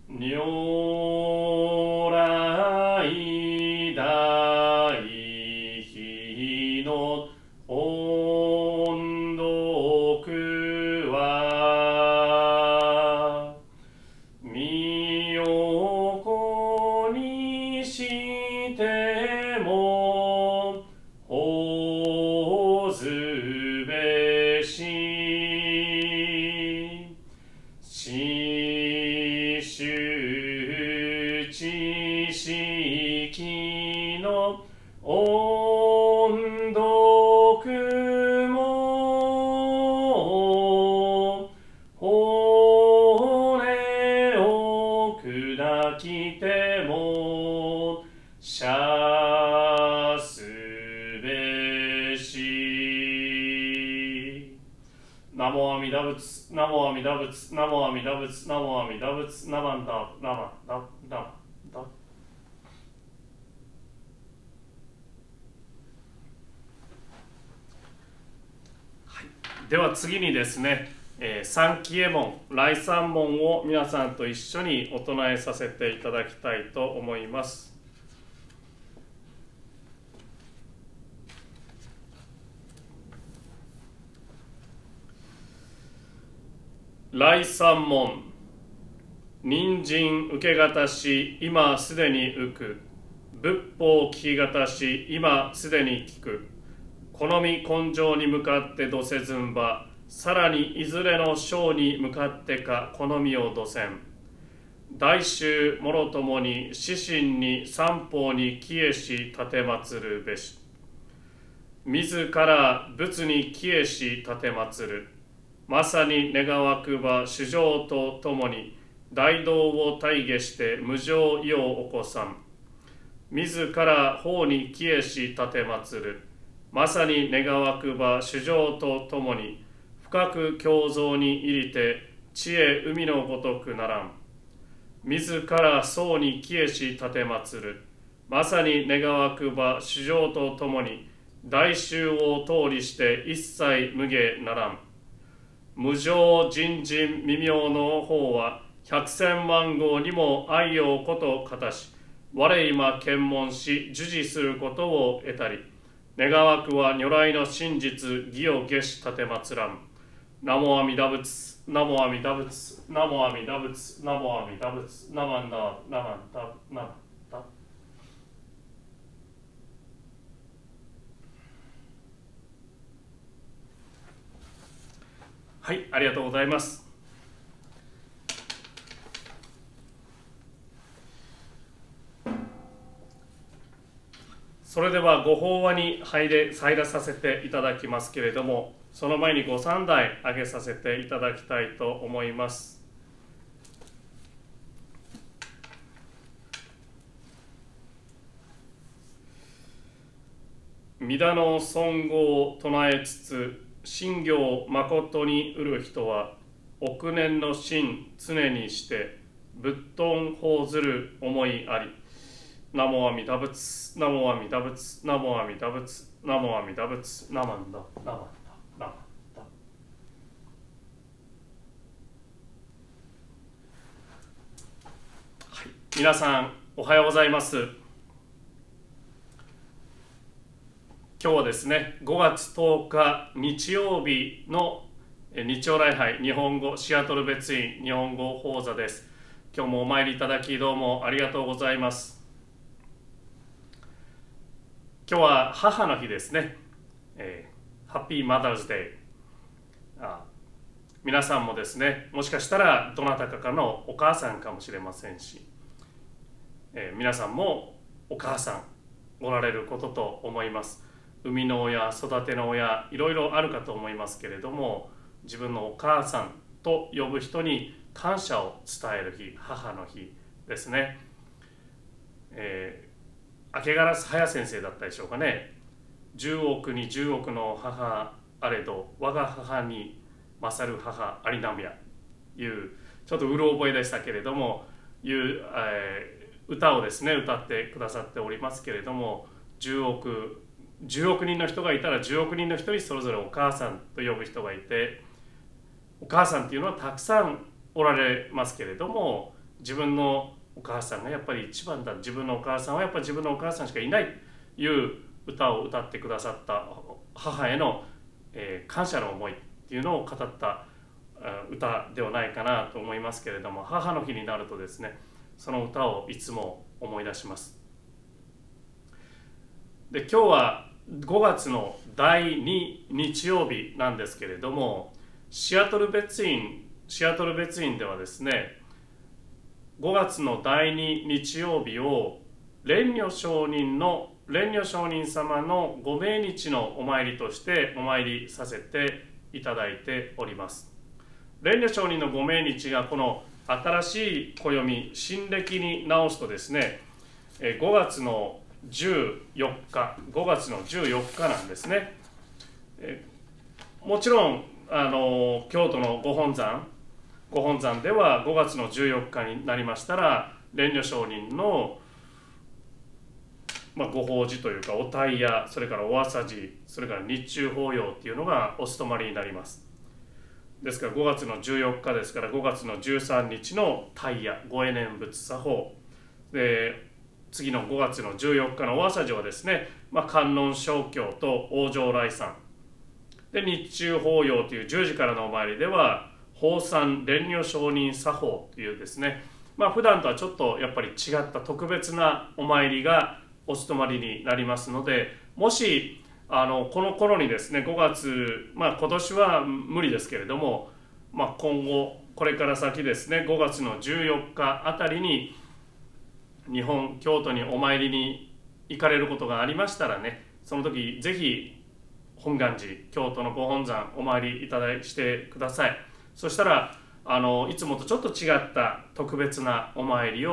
如来大悲の音読は身を粉にしてもほずべし知識の音読も骨を砕きてもしゃすべし。ナモアミダ仏、ナモアミダ仏、ナモアミダ仏、ナモアミダ仏、ナマンダ、ナマンダ、ナマンダ。では次にですね、サンキエモン、来三門を皆さんと一緒にお唱えさせていただきたいと思います。来三門、人参受けがたし、今すでに受く。仏法聞きがたし、今すでに聞く。好み根性に向かってどせずんば、さらにいずれの章に向かってか好みをどせん。大衆もろともに指針に三方に帰し立てまつるべし。自ら仏に帰し立てまつる。まさに願わくば主情とともに大道を大下して無常意を起こさん。自ら法に帰し立てまつる。まさに願わくば主情とともに深く胸像に入りて知恵海のごとくならん。自ら僧に帰し立てまつる。まさに願わくば主情とともに大衆を通りして一切無下ならん。無常人人未明の方は百千万号にも愛をことかたし、我今検問し授事することを得たり、願わくは如来の真実義を下し立てまつらん。ナモ阿弥陀仏、ナモ阿弥陀仏、ナモ阿弥陀仏、ナモ阿弥陀仏、ナマンダナマンダナマンダ。はい、ありがとうございます。それではご法話に入らさせていただきますけれども、その前にご三代挙げさせていただきたいと思います。弥陀の尊号を唱えつつ、信行を誠に得る人は、億年の心常にして、仏頓報ずる思いあり。ナモ阿弥陀仏、ナモ阿弥陀仏、ナモ阿弥陀仏、ナモ阿弥陀仏、ナマンダ、ナマンダ、ナマンダ。はい、皆さん、おはようございます。今日はですね、5月10日日曜日の日曜礼拝、日本語シアトル別院日本語講座です。今日もお参りいただきどうもありがとうございます。今日は母の日ですね。ハッピーマザーズデー。皆さんもですね、もしかしたらどなたかのお母さんかもしれませんし、皆さんもお母さんおられることと思います。生みの親、育ての親、いろいろあるかと思いますけれども、自分のお母さんと呼ぶ人に感謝を伝える日、母の日ですね。明け烏早先生だったでしょうかね。10億に10億の母あれど、我が母に勝る母ありなみやいうちょっとうろ覚えでしたけれども、歌をですね歌ってくださっておりますけれども、10億人の人がいたら10億人の人にそれぞれお母さんと呼ぶ人がいて、お母さんっていうのはたくさんおられますけれども、自分のお母さんがやっぱり一番だ、自分のお母さんはやっぱり自分のお母さんしかいないという歌を歌ってくださった母への、感謝の思いっていうのを語った歌ではないかなと思いますけれども、母の日になるとですね、その歌をいつも思い出します。で、今日は5月の第2日曜日なんですけれども、シアトル別院ではですね、5月の第2日曜日を蓮如上人様のご命日のお参りとしてお参りさせていただいております。蓮如上人のご命日がこの新しい暦新暦に直すとですね、5月の14日なんですね。もちろん京都のご本山では5月の14日になりましたら、蓮如上人の、ご法事というかお大や、それからお朝事、それから日中法要っていうのがお勤まりになります。ですから5月の14日ですから5月の13日の大夜ご永年仏作法で、次の5月の14日のお朝事はですね、観音正教と往生来参で、日中法要という10時からのお参りでは法参蓮如上人作法というですね、普段とはちょっとやっぱり違った特別なお参りがお務まりになりますので、もしこの頃にですね5月、今年は無理ですけれども、今後これから先ですね5月の14日あたりに京都にお参りに行かれることがありましたらね、その時ぜひ本願寺京都のご本山お参りしてください。そしたらいつもとちょっと違った特別なお参り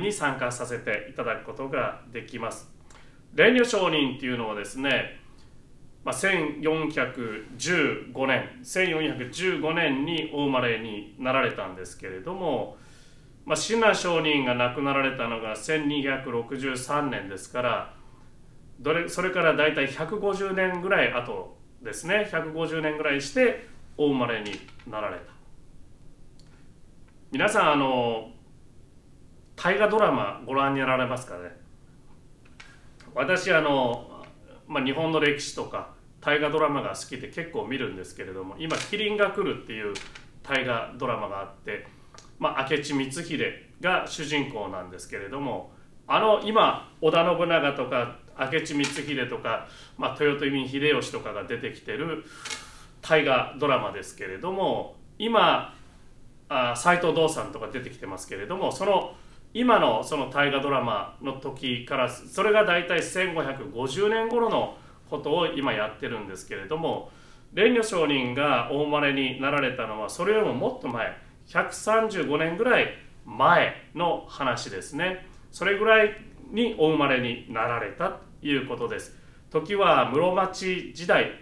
に参加させていただくことができます。蓮如上人っていうのはですね、1415年にお生まれになられたんですけれども、親鸞上人が亡くなられたのが1263年ですから、それからだいたい150年ぐらい後ですね、150年ぐらいしてお生まれになられた。皆さん大河ドラマご覧になられますかね。私日本の歴史とか大河ドラマが好きで結構見るんですけれども、今「麒麟が来る」っていう大河ドラマがあって、明智光秀が主人公なんですけれども、今織田信長とか明智光秀とか、豊臣秀吉とかが出てきてる大河ドラマですけれども、今斎藤道さんとか出てきてますけれども、今のその大河ドラマの時から、それが大体1550年頃のことを今やってるんですけれども、蓮如上人がお生まれになられたのはそれよりももっと前、135年ぐらい前の話ですね。それぐらいにお生まれになられたということです。時は室町時代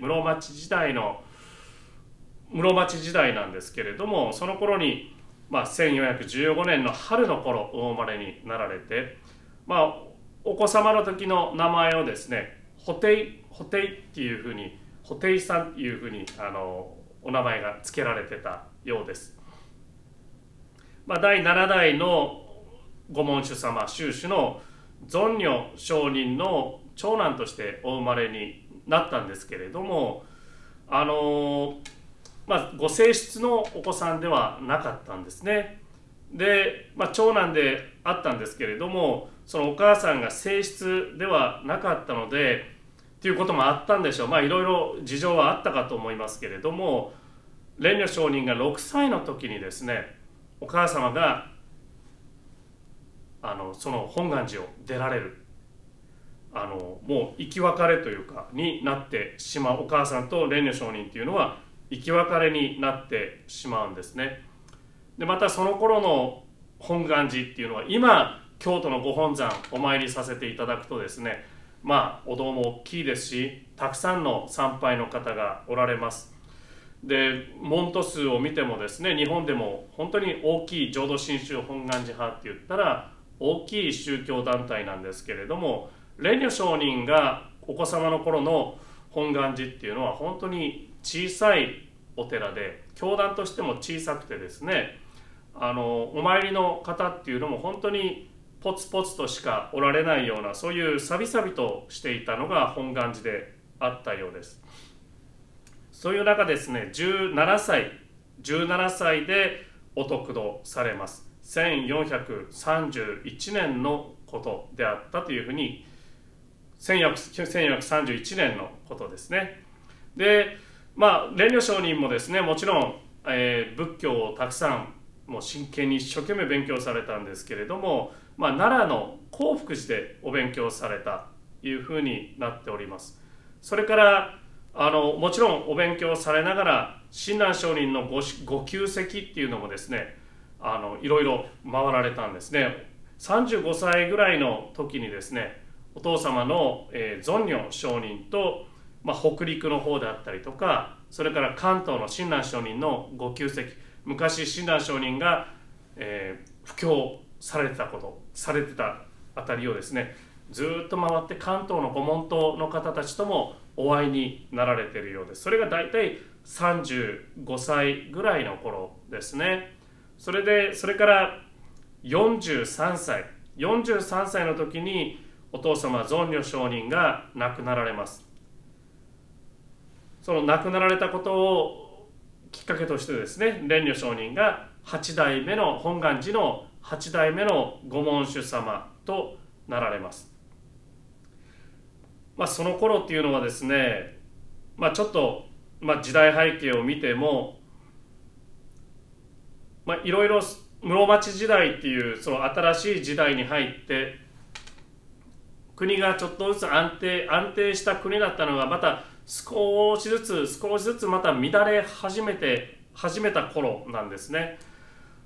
なんですけれども、その頃に1415年の春の頃お生まれになられて、お子様の時の名前をですね、布袋っていうふうに、布袋さんっていうふうにお名前が付けられてたようです。第7代の御門主様、宗主の尊如上人の長男としてお生まれになったんですけれども、ご正室のお子さんではなかったんですね。で、長男であったんですけれども、そのお母さんが正室ではなかったのでということもあったんでしょう。いろいろ事情はあったかと思いますけれども、蓮如上人が6歳の時にですね、お母様がその本願寺を出られる、もう生き別れというかになってしまう。お母さんと蓮如上人っていうのは生き別れになってしまうんですね。でまたその頃の本願寺っていうのは、今京都のご本山お参りさせていただくとですね、お堂も大きいですし、たくさんの参拝の方がおられます。で門徒数を見てもですね、日本でも本当に大きい浄土真宗本願寺派って言ったら大きい宗教団体なんですけれども、蓮如上人がお子様の頃の本願寺っていうのは本当に小さいお寺で、教団としても小さくてですね、お参りの方っていうのも本当にポツポツとしかおられないような、そういうさびさびとしていたのが本願寺であったようです。そういう中ですね、17歳でお得度されます。1431年のことであったというふうに、1431年のことですね。で蓮如上人もですね、もちろん、仏教をたくさんもう真剣に一生懸命勉強されたんですけれども、奈良の興福寺でお勉強されたというふうになっております。それからもちろんお勉強されながら親鸞上人のご旧跡っていうのもですね、いろいろ回られたんですね。35歳ぐらいの時にですね、お父様の、尊如上人と、北陸の方であったりとか、それから関東の親鸞上人のご旧跡、昔親鸞上人が、布教されてたあたりをですね、ずっと回って関東のご門徒の方たちともお会いになられているようです。それが大体35歳ぐらいの頃ですね。それから43歳の時にお父様尊如上人が亡くなられます。その亡くなられたことをきっかけとしてですね、蓮如上人が本願寺の8代目の御門主様となられます。その頃っていうのはですね、ちょっと、時代背景を見ても、いろいろ室町時代っていうその新しい時代に入って国がちょっとずつ安定した国だったのが、また少しずつまた乱れ始めた頃なんですね。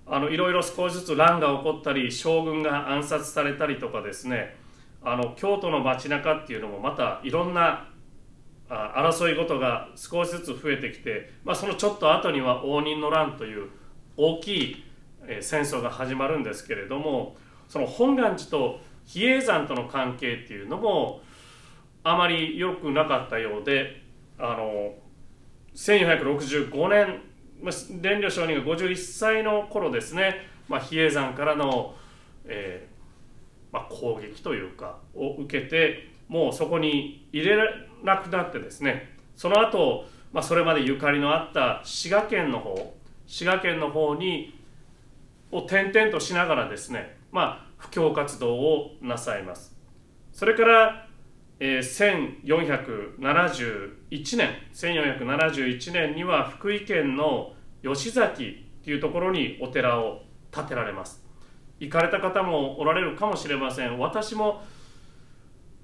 いろいろ少しずつ乱が起こったり、将軍が暗殺されたりとかですね、京都の街中っていうのもまたいろんな争い事が少しずつ増えてきて、そのちょっと後には応仁の乱という大きい戦争が始まるんですけれども、その本願寺と比叡山との関係っていうのもあまり良くなかったようで、1465年蓮如上人が51歳の頃ですね、比叡山からの、攻撃というかを受けて、もうそこに入れなくなってですね、その後、それまでゆかりのあった滋賀県の方に転々としながらですね、布教活動をなさいます。それから1471年には福井県の吉崎というところにお寺を建てられます。行かれた方もおられるかもしれません。私も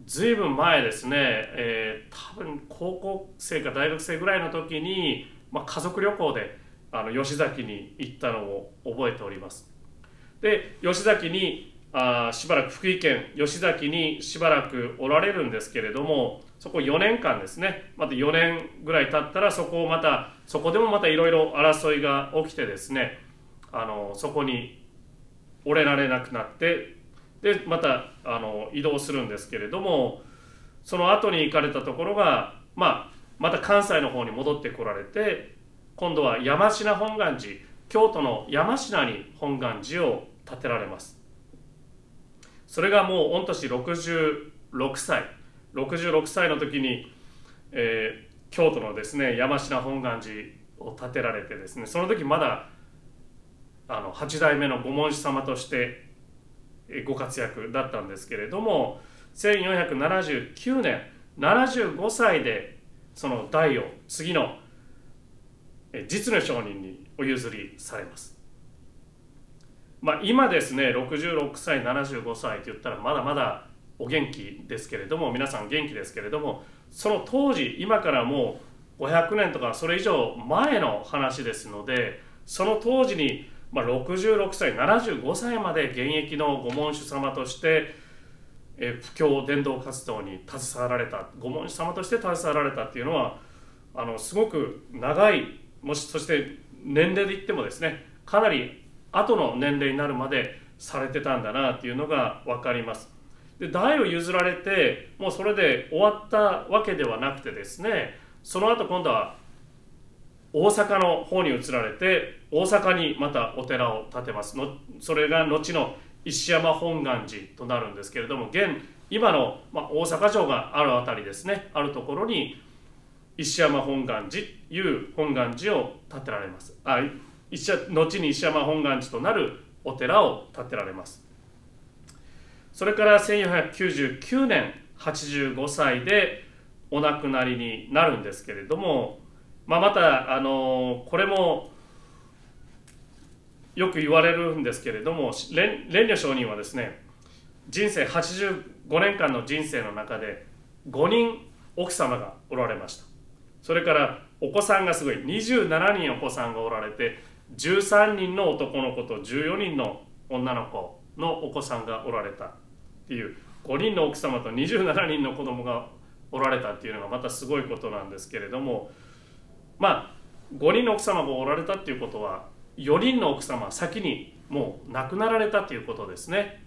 ずいぶん前ですね、多分高校生か大学生ぐらいの時に、家族旅行で吉崎に行ったのを覚えております。で、吉崎にしばらく、福井県吉崎にしばらくおられるんですけれども、そこ4年間ですね、また4年ぐらい経ったらそこでもまたいろいろ争いが起きてですね、そこにおれられなくなって、でまた移動するんですけれども、その後に行かれたところが、また関西の方に戻ってこられて、今度は山科本願寺、京都の山科に本願寺を建てられます。それがもう御年66歳の時に、京都のですね山科本願寺を建てられてですね、その時まだ8代目の御門主様としてご活躍だったんですけれども、1479年75歳でその代を次の実の上人にお譲りされます。今ですね66歳75歳といったらまだまだお元気ですけれども、皆さん元気ですけれども、その当時、今からもう500年とかそれ以上前の話ですので、その当時に66歳75歳まで現役の御門主様として布教伝道活動に携わられた、御門主様として携わられたっていうのはすごく長い、そして年齢で言ってもですね、かなり後の年齢になるまでされてたんだなっていうのが分かります。で、代を譲られてもうそれで終わったわけではなくてですね、その後今度は大阪の方に移られて、大阪にまたお寺を建てます。それが後の石山本願寺となるんですけれども、今の、大阪城があるあたりですね、あるところに石山本願寺という本願寺を建てられます。後に石山本願寺となるお寺を建てられます。それから1499年85歳でお亡くなりになるんですけれども、またこれもよく言われるんですけれども、蓮如上人はですね、人生85年間の人生の中で5人奥様がおられました。それからお子さんがすごい27人お子さんがおられて、13人の男の子と14人の女の子のお子さんがおられたっていう、5人の奥様と27人の子供がおられたっていうのがまたすごいことなんですけれども、5人の奥様がおられたっていうことは、4人の奥様は先にもう亡くなられたということですね。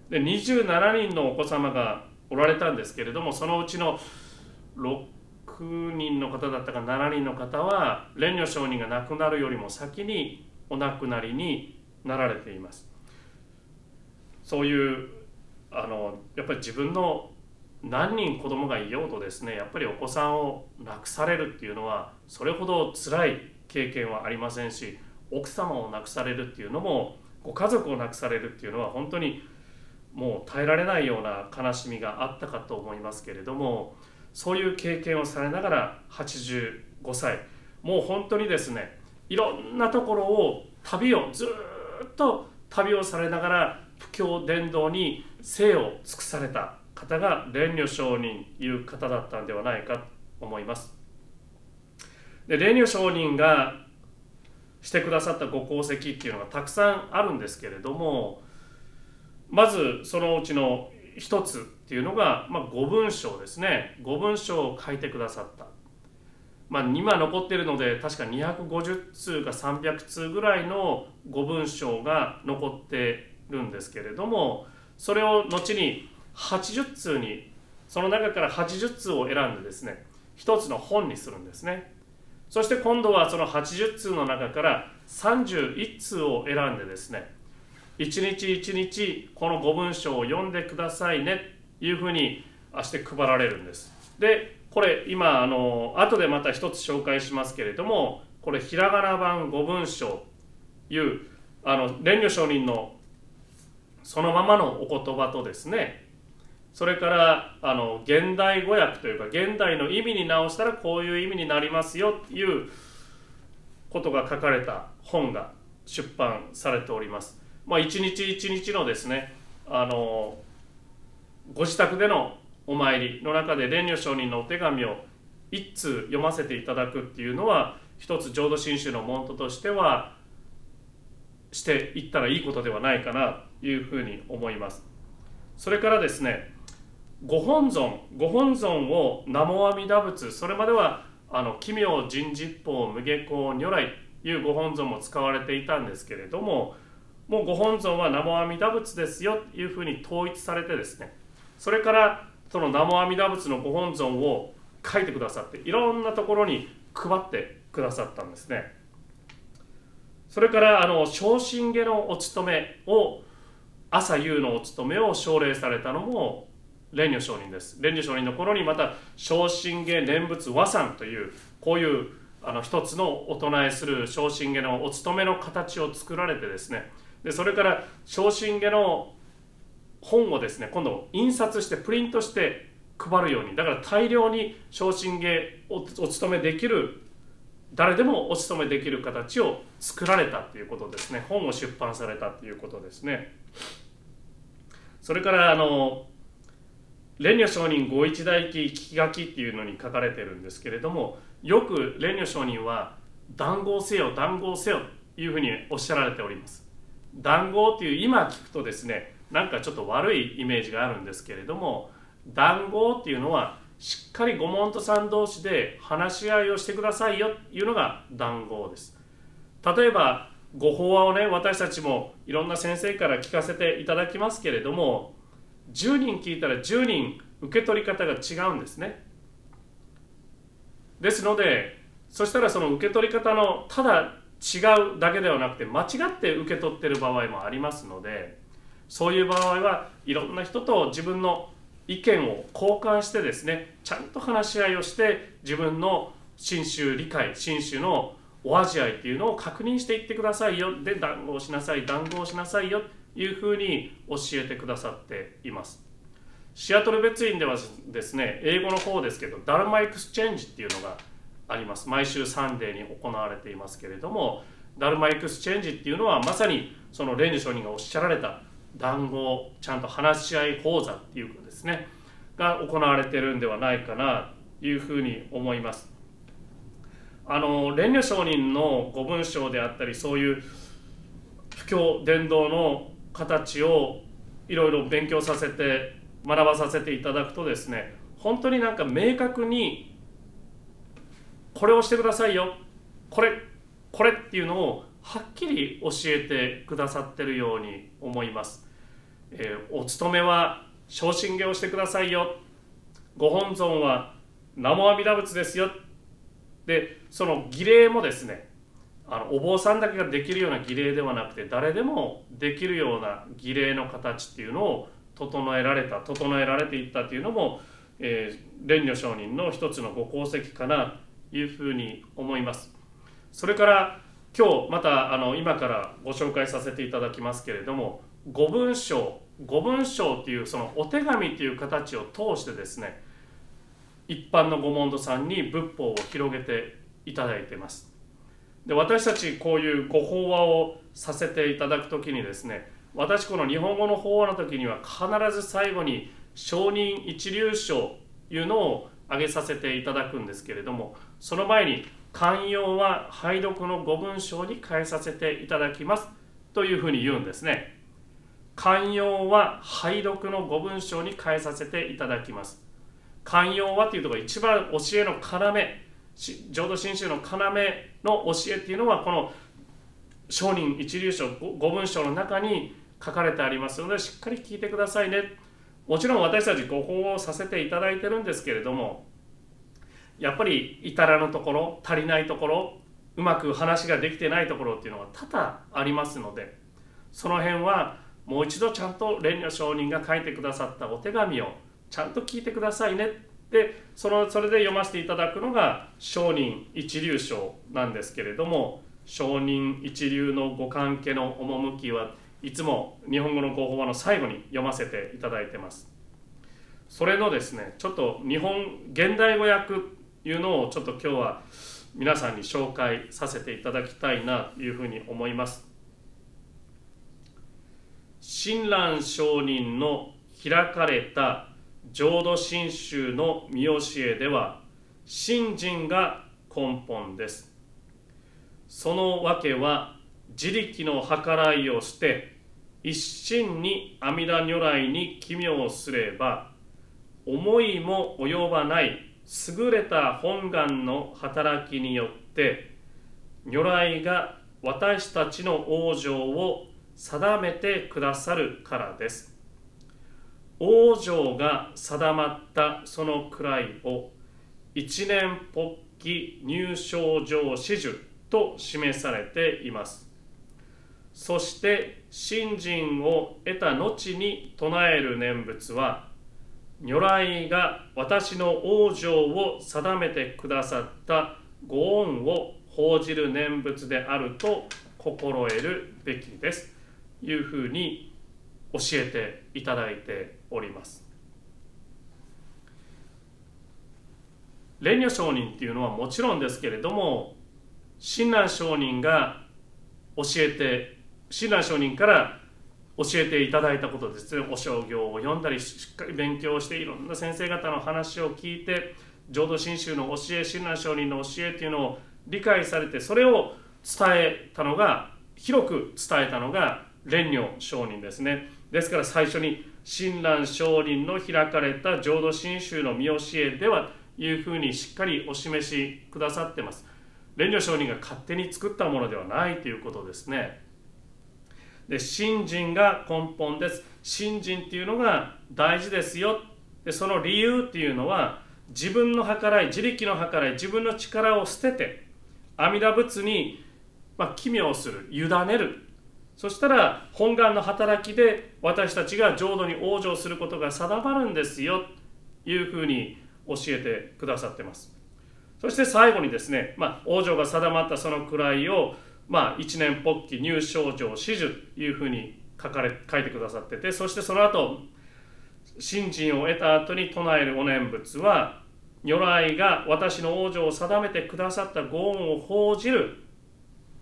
で、27人のお子様がおられたんですけれども、そのうちの6人の方だったか7人の方は蓮如上人が亡くなるよりも先にお亡くなりになられています。そういうやっぱり自分の何人子供がいようとですね、やっぱりお子さんを亡くされるっていうのはそれほど辛い経験はありませんし、奥様を亡くされるっていうのも、ご家族を亡くされるっていうのは本当にもう耐えられないような悲しみがあったかと思いますけれども、そういう経験をされながら85歳、もう本当にですね、いろんなところをずっと旅をされながら布教伝道に精を尽くされた方が蓮如上人いう方だったんではないかと思います。で、蓮如上人がしてくださったご功績っていうのがたくさんあるんですけれども、まずそのうちの一つっていうのが、御文章ですね。御文章を書いてくださった。今残っているので確か250通か300通ぐらいの御文章が残ってるんですけれども、それを後に80通に、その中から80通を選んでですね、一つの本にするんですね。そして今度はその80通の中から31通を選んでですね、一日一日この5文章を読んでくださいねというふうにして配られるんです。でこれ今後でまた一つ紹介しますけれども、これひらがな版5文章という蓮如上人のそのままのお言葉とですね、それから現代語訳というか現代の意味に直したらこういう意味になりますよということが書かれた本が出版されております。一日一日のですねご自宅でのお参りの中で蓮如上人のお手紙を一通読ませていただくっていうのは、一つ浄土真宗の門徒としてはしていったらいいことではないかなというふうに思います。それからですね、ご本尊を南無阿弥陀仏、それまでは奇妙人実法無下校如来というご本尊も使われていたんですけれども、もうご本尊は南無阿弥陀仏ですよというふうに統一されてですね、それからその南無阿弥陀仏のご本尊を書いてくださって、いろんなところに配ってくださったんですね。それから昇進下のお勤めを、朝夕のお勤めを奨励されたのも蓮如上人です。蓮如上人の頃にまた昇進下念仏和算というこういう一つのお唱えする昇進下のお勤めの形を作られてですね、でそれから昇進下の本をですね今度印刷してプリントして配るように、だから大量に昇進下お勤めできる、誰でもお勤めできる形を作られたということですね。本を出版されたということですね。それから蓮如上人御一代記聞き書きっていうのに書かれてるんですけれども、よく蓮如上人は談合せよ談合せよというふうにおっしゃられております。談合っていう今聞くとですねなんかちょっと悪いイメージがあるんですけれども、談合っていうのはしっかりご門徒さん同士で話し合いをしてくださいよというのが談合です。例えばご法話をね、私たちもいろんな先生から聞かせていただきますけれども、10人聞いたら10人受け取り方が違うんですね。ですので、そしたらその受け取り方のただ違うだけではなくて間違って受け取っている場合もありますので、そういう場合はいろんな人と自分の意見を交換してですね、ちゃんと話し合いをして自分の真宗理解、真宗のお味合いっていうのを確認していってくださいよ。で談合しなさい、談合しなさいよというふうに教えてくださっています。シアトル別院ではですね、英語の方ですけどダルマエクスチェンジっていうのがあります。毎週サンデーに行われていますけれども、ダルマエクスチェンジっていうのはまさにその蓮如上人がおっしゃられた談合、ちゃんと話し合い講座っていうかですねが行われているんではないかなというふうに思います。蓮如上人のご文章であったり、そういう布教伝道の形をいろいろ勉強させて学ばさせていただくとですね、本当になんか明確にこれをしてくださいよ、これっていうのをはっきり教えてくださってるように思います。お勤めは昇進下をしてくださいよ、ご本尊は南無阿弥陀仏ですよ。でその儀礼もですね、お坊さんだけができるような儀礼ではなくて誰でもできるような儀礼の形っていうのを整えられていったというのも、蓮如上人の一つのご功績かなというふうに思います。それから今日また今からご紹介させていただきますけれども、ご文章っていうそのお手紙という形を通してですね、一般のご門徒さんに仏法を広げていただいています。で私たちこういうご法話をさせていただくときにですね、私この日本語の法話の時には必ず最後に承認一流書というのを挙げさせていただくんですけれども、その前に寛容は拝読のご文章に変えさせていただきますというふうに言うんですね。寛容は拝読のご文章に変えさせていただきます。寛容はというところ一番教えの要、浄土真宗の要の教えっていうのはこの承認一流書ご文章の中に書かれてありますので、しっかり聞いてくださいね。もちろん私たちご法話をさせていただいてるんですけれども、やっぱり至らぬところ、足りないところ、うまく話ができてないところっていうのが多々ありますので、その辺はもう一度ちゃんと蓮如上人が書いてくださったお手紙をちゃんと聞いてくださいね。でそれで読ませていただくのが上人一流書なんですけれども、上人一流のご関係の趣はいつも日本語のご法話の最後に読ませていただいてます。それのですね、ちょっと現代語訳というのをちょっと今日は皆さんに紹介させていただきたいなというふうに思います。親鸞上人の開かれた浄土真宗の見教えでは、信心が根本です。そのわけは、自力の計らいをして、一心に阿弥陀如来に帰命すれば、思いも及ばない優れた本願の働きによって、如来が私たちの往生を定めてくださるからです。往生が定まったその位を一年発起入生上始終と示されています。そして信心を得た後に唱える念仏は、如来が私の往生を定めてくださったご恩を報じる念仏であると心得るべきです。いうふうに教えていただいております。蓮如上人っていうのはもちろんですけれども、親鸞上人が親鸞上人から教えていただいたことですね。お正行を読んだり、しっかり勉強して、いろんな先生方の話を聞いて、浄土真宗の教え、親鸞上人の教えっていうのを理解されて、それを広く伝えたのが蓮如上人ですね。ですから最初に親鸞上人の開かれた浄土真宗の見教えではいうふうにしっかりお示しくださってます。蓮如上人が勝手に作ったものではないということですね。で、信心が根本です。信心っていうのが大事ですよ。で、その理由っていうのは、自分の計らい、自力の計らい、自分の力を捨てて阿弥陀仏に帰命する、委ねる。そしたら本願の働きで私たちが浄土に往生することが定まるんですよというふうに教えてくださってます。そして最後にですね、往生が定まったその位を一年発起入生上始終というふうに書いてくださってて、そしてその後信心を得た後に唱えるお念仏は、如来が私の往生を定めてくださったご恩を報じる、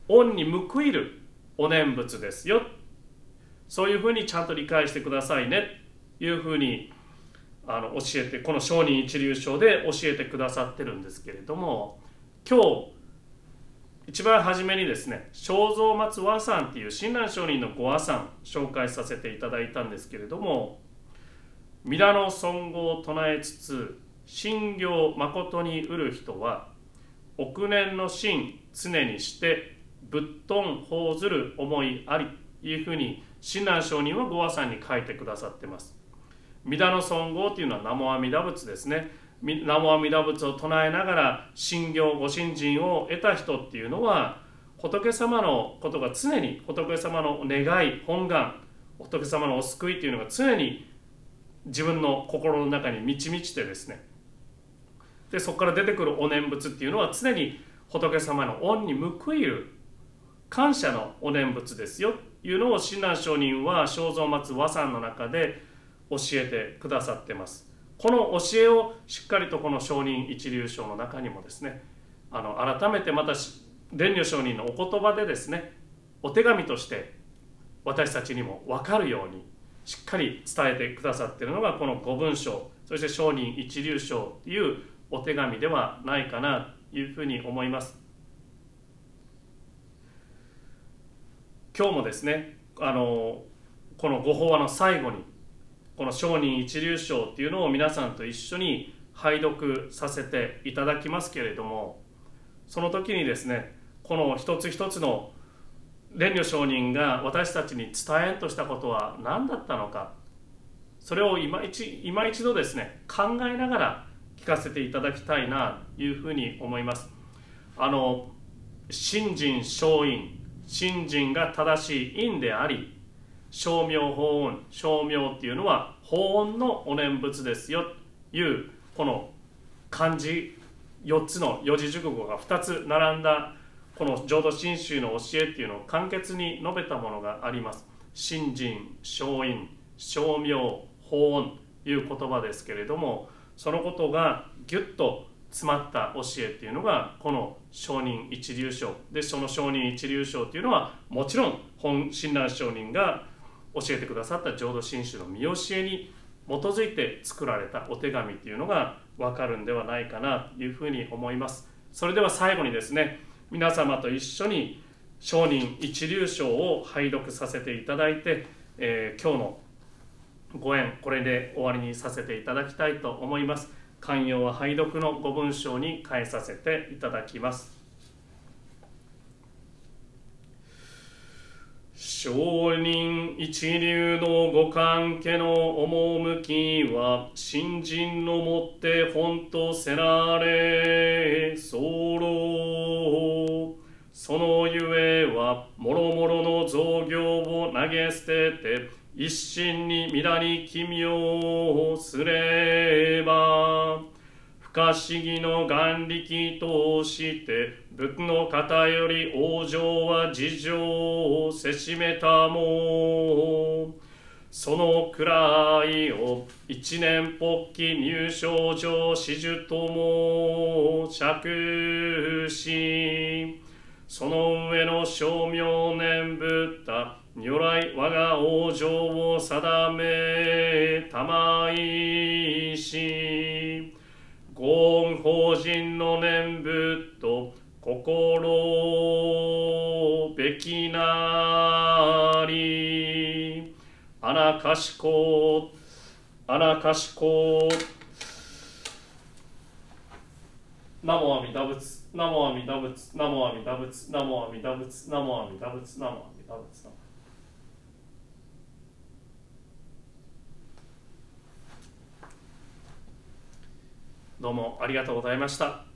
恩に報いるお念仏ですよ。そういうふうにちゃんと理解してくださいねというふうに教えて、この上人一流書で教えてくださってるんですけれども、今日一番初めにですね、正蔵松和さんっていう親鸞上人のご和さん紹介させていただいたんですけれども、皆の尊号を唱えつつ信行誠に得る人は、億年の心常にして仏頓報ずる思いありというふうに親鸞上人はご和さんに書いてくださってます。皆の尊号というのは南無阿弥陀仏ですね。南無阿弥陀仏を唱えながら信行ご信心を得た人っていうのは、仏様のことが常に、仏様の願い、本願、仏様のお救いというのが常に自分の心の中に満ち満ちてですね、でそこから出てくるお念仏っていうのは常に仏様の恩に報いる感謝のお念仏ですよというのを親鸞上人は正蔵松和さんの中で教えてくださってます。この教えをしっかりとこの上人一流書の中にもですね、改めてまた蓮如上人のお言葉でですね、お手紙として私たちにも分かるようにしっかり伝えてくださっているのがこの5文章、そして上人一流書というお手紙ではないかなというふうに思います。今日もですね、このご法話の最後にこの上人一流書っていうのを皆さんと一緒に拝読させていただきますけれども、その時にですね、この一つ一つの蓮如上人が私たちに伝えんとしたことは何だったのか、それを今一度ですね考えながら聞かせていただきたいなというふうに思います。信心正因、信心が正しい因であり、称名法恩、称名っていうのは法恩のお念仏ですよというこの漢字4つの四字熟語が2つ並んだこの浄土真宗の教えっていうのを簡潔に述べたものがあります。信心、正因、称名、法恩という言葉ですけれども、そのことがぎゅっと詰まった教えっていうのがこの上人一流書で、その上人一流書っていうのはもちろん本親鸞上人が教えてくださった浄土真宗の見教えに基づいて作られたお手紙っていうのが分かるんではないかなというふうに思います。それでは最後にですね、皆様と一緒に上人一流書を拝読させていただいて、今日のご縁これで終わりにさせていただきたいと思います。寛容は拝読のご文章に変えさせていただきます。上人一流のご関係の趣は信心のもって本とせられ候。そのゆえはもろもろの造業を投げ捨てて一心に皆に奇妙をすれば、不可思議の眼力として仏の方より往生は事情をせしめたも、そのくらいを一年発起入賞上始終とも着し、その上の称名念仏た如来我が往生を定めたまいし、ご恩法人の念仏と心べきなり、あなかしこあなかしこナモ阿弥陀仏、ナモ阿弥陀仏、ナモ阿弥陀仏、ナモ阿弥陀仏、ナモ阿弥陀仏、ナモ阿弥陀仏。どうもありがとうございました。